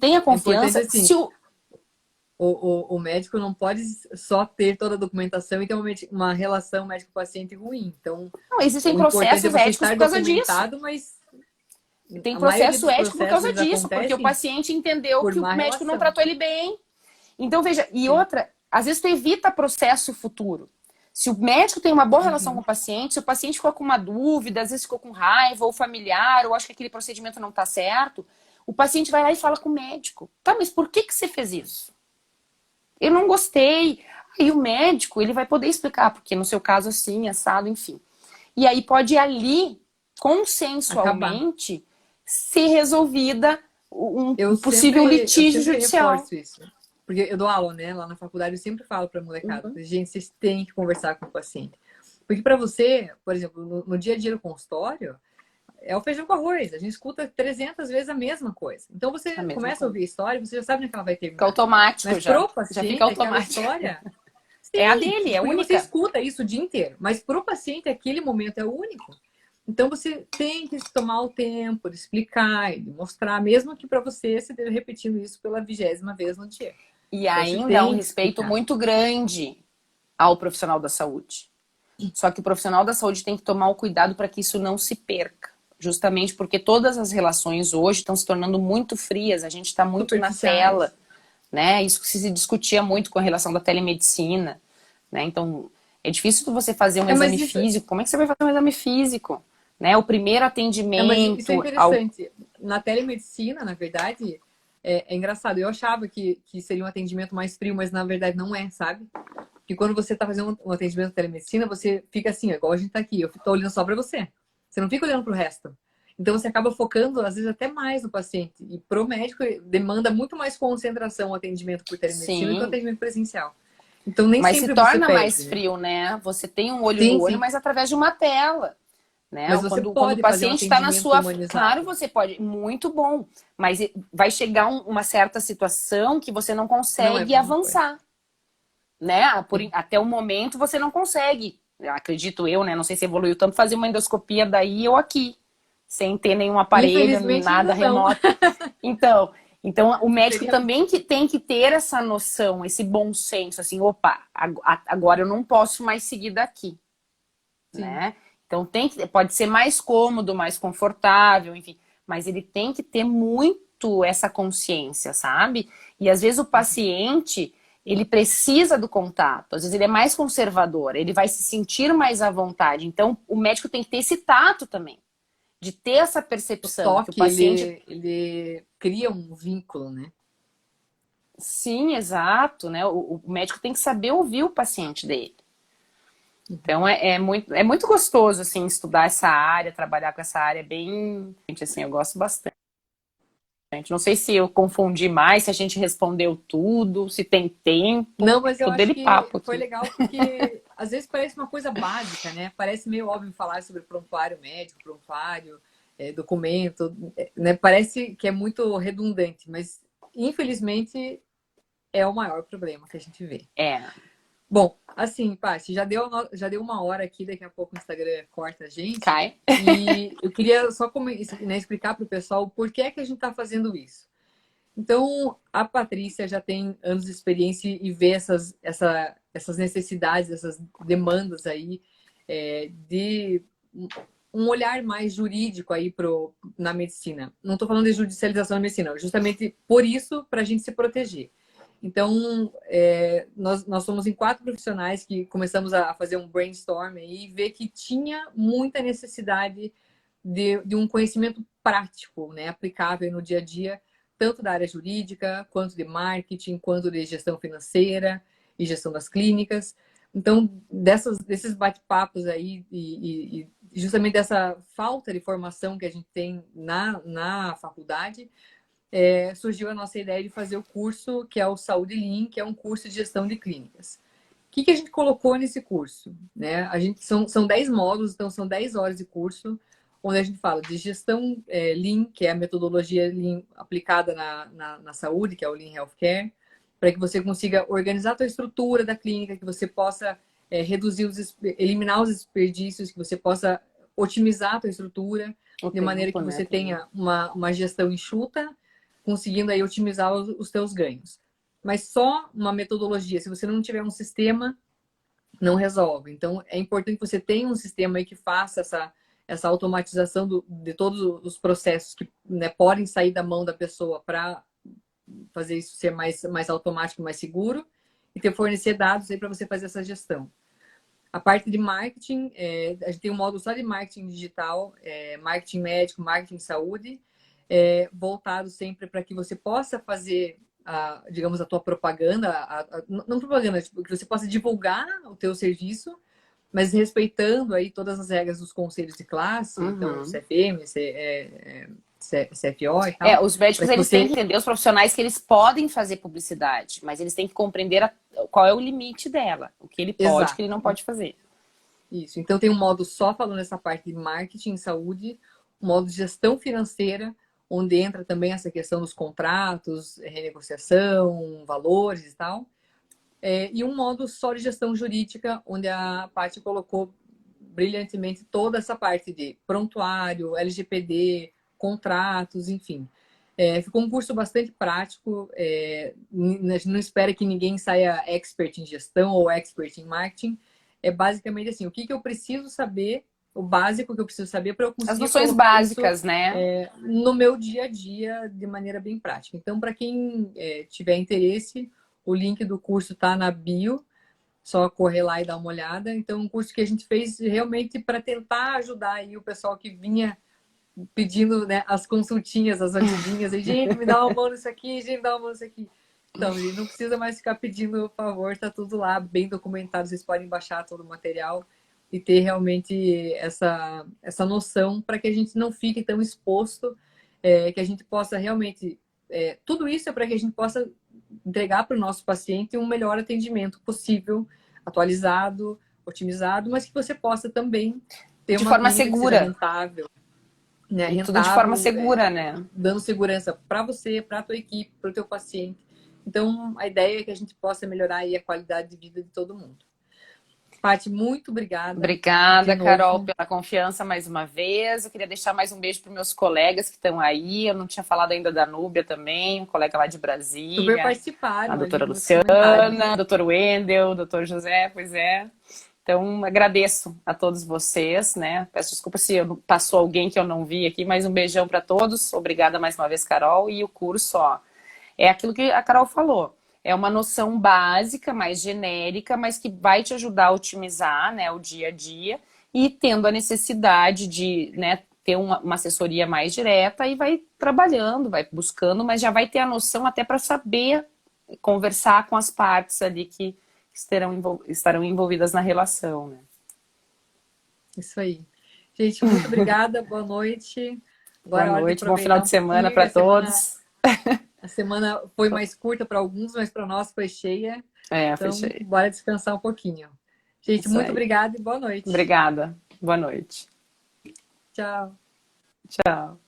assim, se o médico não pode só ter toda a documentação e ter uma relação médico-paciente ruim. Então, não, existem processos éticos por causa disso. Mas tem processo ético por causa disso, porque o paciente entendeu que o médico não tratou ele bem. Então, veja, e outra, às vezes tu evita processo futuro. Se o médico tem uma boa relação com o paciente, se o paciente ficou com uma dúvida, às vezes ficou com raiva, ou familiar, ou acha que aquele procedimento não está certo, o paciente vai lá e fala com o médico. Tá, mas por que você fez isso? Eu não gostei. Aí o médico, ele vai poder explicar, porque no seu caso assim, assado, enfim. E aí pode ali, consensualmente, ser resolvida um possível litígio judicial. Isso. Porque eu dou aula, né? Lá na faculdade eu sempre falo para a molecada, gente, vocês têm que conversar com o paciente. Porque para você, por exemplo, no dia a dia do consultório, é o feijão com arroz. A gente escuta 300 vezes a mesma coisa. Então você começa a ouvir a história, você já sabe onde é que ela vai terminar. Fica automático. Mas pro paciente, já fica automático. História, sim, é a dele, é única. Você escuta isso o dia inteiro. Mas pro paciente, aquele momento é único. Então você tem que tomar o tempo de explicar e de mostrar, mesmo que para você se esteja repetindo isso pela 20ª vez no dia. E ainda há um respeito muito grande ao profissional da saúde. Só que o profissional da saúde tem que tomar o cuidado para que isso não se perca. Justamente porque todas as relações hoje estão se tornando muito frias, a gente está muito na tela, né? Isso que se discutia muito com a relação da telemedicina, né? Então, é difícil você fazer um exame físico. Como é que você vai fazer um exame físico? Né? O primeiro atendimento... Isso é interessante. Na telemedicina, na verdade... É engraçado, eu achava que seria um atendimento mais frio, mas na verdade não é, sabe? Porque quando você tá fazendo um atendimento de telemedicina, você fica assim, igual a gente tá aqui, eu tô olhando só pra você. Você não fica olhando pro resto. Então você acaba focando, às vezes, até mais no paciente. E pro médico demanda muito mais concentração o atendimento por telemedicina do que o atendimento presencial. Então nem Mas se sempre você torna mais pede, né? frio, né? Você tem um olho Sim, no olho, sim. mas através de uma tela. Né? Mas você Quando o pode fazer um paciente está na atendimento sua. Claro, humanizado. você pode, muito bom, mas vai chegar uma certa situação que você não Não é a consegue mesma coisa. avançar. Né? Sim. Até o momento você não consegue, acredito eu, né? Não sei se evoluiu tanto, fazer uma endoscopia daí ou aqui, sem ter nenhum aparelho, Infelizmente nada ainda não. remoto. Então, então o médico Seria. também que tem que ter essa noção, esse bom senso, assim, opa, agora eu não posso mais seguir daqui, Sim. né? Então pode ser mais cômodo, mais confortável, enfim, mas ele tem que ter muito essa consciência, sabe? E às vezes o paciente, ele precisa do contato, às vezes ele é mais conservador, ele vai se sentir mais à vontade. Então o médico tem que ter esse tato também, de ter essa O percepção que o toque, paciente. ele cria um vínculo, né? Sim, exato, né? O médico tem que saber ouvir o paciente dele. Então é muito gostoso assim estudar essa área, trabalhar com essa área, é bem, assim, eu gosto bastante. Não sei se eu confundi mais, se a gente respondeu tudo, se tem tempo. Não, mas eu Tô acho dele que papo foi aqui. legal porque às vezes parece uma coisa básica, né? Parece meio óbvio falar sobre prontuário médico, prontuário, documento, né? Parece que é muito redundante, mas infelizmente é o maior problema que a gente vê. É, Bom, assim, Paty, já deu uma hora aqui, daqui a pouco o Instagram corta a gente. cai. E eu queria só né, explicar para o pessoal por que é que a gente está fazendo isso. Então, a Patrícia já tem anos de experiência e vê essas necessidades, essas demandas aí, de um olhar mais jurídico aí na medicina. Não estou falando de judicialização da medicina, justamente por isso, para a gente se proteger. Então, nós somos em 4 profissionais que começamos a fazer um brainstorm e ver que tinha muita necessidade de um conhecimento prático, né, aplicável no dia a dia, tanto da área jurídica, quanto de marketing, quanto de gestão financeira e gestão das clínicas. Então, desses bate-papos aí e justamente dessa falta de formação que a gente tem na faculdade, surgiu a nossa ideia de fazer o curso que é o Saúde Lean, que é um curso de gestão de clínicas. O que a gente colocou nesse curso? Né? São 10 módulos, então são 10 horas de curso, onde a gente fala de gestão Lean, que é a metodologia Lean aplicada na saúde, que é o Lean Healthcare, para que você consiga organizar a sua estrutura da clínica, que você possa eliminar os desperdícios, que você possa otimizar a sua estrutura, O de maneira tempo, que né, você também. tenha uma gestão enxuta, conseguindo aí otimizar os teus ganhos. Mas só uma metodologia, se você não tiver um sistema, não resolve. Então, é importante que você tenha um sistema aí que faça essa automatização de todos os processos que, né, podem sair da mão da pessoa para fazer isso ser mais automático, mais seguro, e ter fornecer dados aí para você fazer essa gestão. A parte de marketing, a gente tem um módulo só de marketing digital, marketing médico, marketing saúde, voltado sempre para que você possa fazer, digamos, a tua propaganda, não propaganda, tipo, que você possa divulgar o teu serviço, mas respeitando aí todas as regras dos conselhos de classe, então Uhum. CFM, CFO e tal, Os para médicos que eles têm você. que entender os profissionais que eles podem fazer publicidade, mas eles têm que compreender qual é o limite dela, o que ele pode, o que Exato. ele não pode fazer. Isso. Então tem um modo só falando essa parte de marketing, saúde, um modo de gestão financeira, onde entra também essa questão dos contratos, renegociação, valores e tal. E um modo só de gestão jurídica, onde a Paty colocou brilhantemente toda essa parte de prontuário, LGPD, contratos, enfim. Ficou um curso bastante prático. A gente não espera que ninguém saia expert em gestão ou expert em marketing. É basicamente assim, o que eu preciso saber, o básico que eu preciso saber para eu As conseguir noções colocar isso básicas, né? no meu dia a dia de maneira bem prática. Então, para quem tiver interesse, o link do curso está na bio, só correr lá e dar uma olhada. Então, um curso que a gente fez realmente para tentar ajudar aí o pessoal que vinha pedindo, né, as consultinhas, as ajudinhas. E, gente, me dá uma mão nisso aqui, gente, me dá uma mão nisso aqui. Então, ele não precisa mais ficar pedindo favor, tá tudo lá, bem documentado. Vocês podem baixar todo o material e ter realmente essa noção para que a gente não fique tão exposto, que a gente possa realmente. Tudo isso é para que a gente possa entregar para o nosso paciente um melhor atendimento possível, atualizado, otimizado, mas que você possa também ter De uma forma clínica que seja segura. rentável, né? E tudo de forma Rentável, segura, né? dando segurança para você, para a tua equipe, para o teu paciente. Então, a ideia é que a gente possa melhorar aí a qualidade de vida de todo mundo. Paty, muito obrigada de Obrigada, Carol, novo. pela confiança mais uma vez. Eu queria deixar mais um beijo para os meus colegas que estão aí. Eu não tinha falado ainda da Núbia também, um colega lá de Super Brasília, a participaram ali doutora nos comentários. Luciana, doutor Wendel, doutor José, pois é. Então, agradeço a todos vocês, né? Peço desculpa se passou alguém que eu não vi aqui, mas um beijão para todos. Obrigada mais uma vez, Carol. E o curso, ó, é aquilo que a Carol falou. É uma noção básica, mais genérica, mas que vai te ajudar a otimizar, né, o dia a dia e tendo a necessidade de, né, ter uma assessoria mais direta e vai trabalhando, vai buscando, mas já vai ter a noção até para saber conversar com as partes ali que estarão envolvidas na relação, né? Isso aí. Gente, muito obrigada. Boa noite. Boa Agora é hora de noite, bom final aproveitar de um semana pouquinho, que para todos. a semana foi mais curta para alguns, mas para nós foi cheia. É, Então, fechei. bora descansar um pouquinho. Gente, Isso muito aí. obrigada e boa noite. Obrigada. Boa noite. Tchau. Tchau.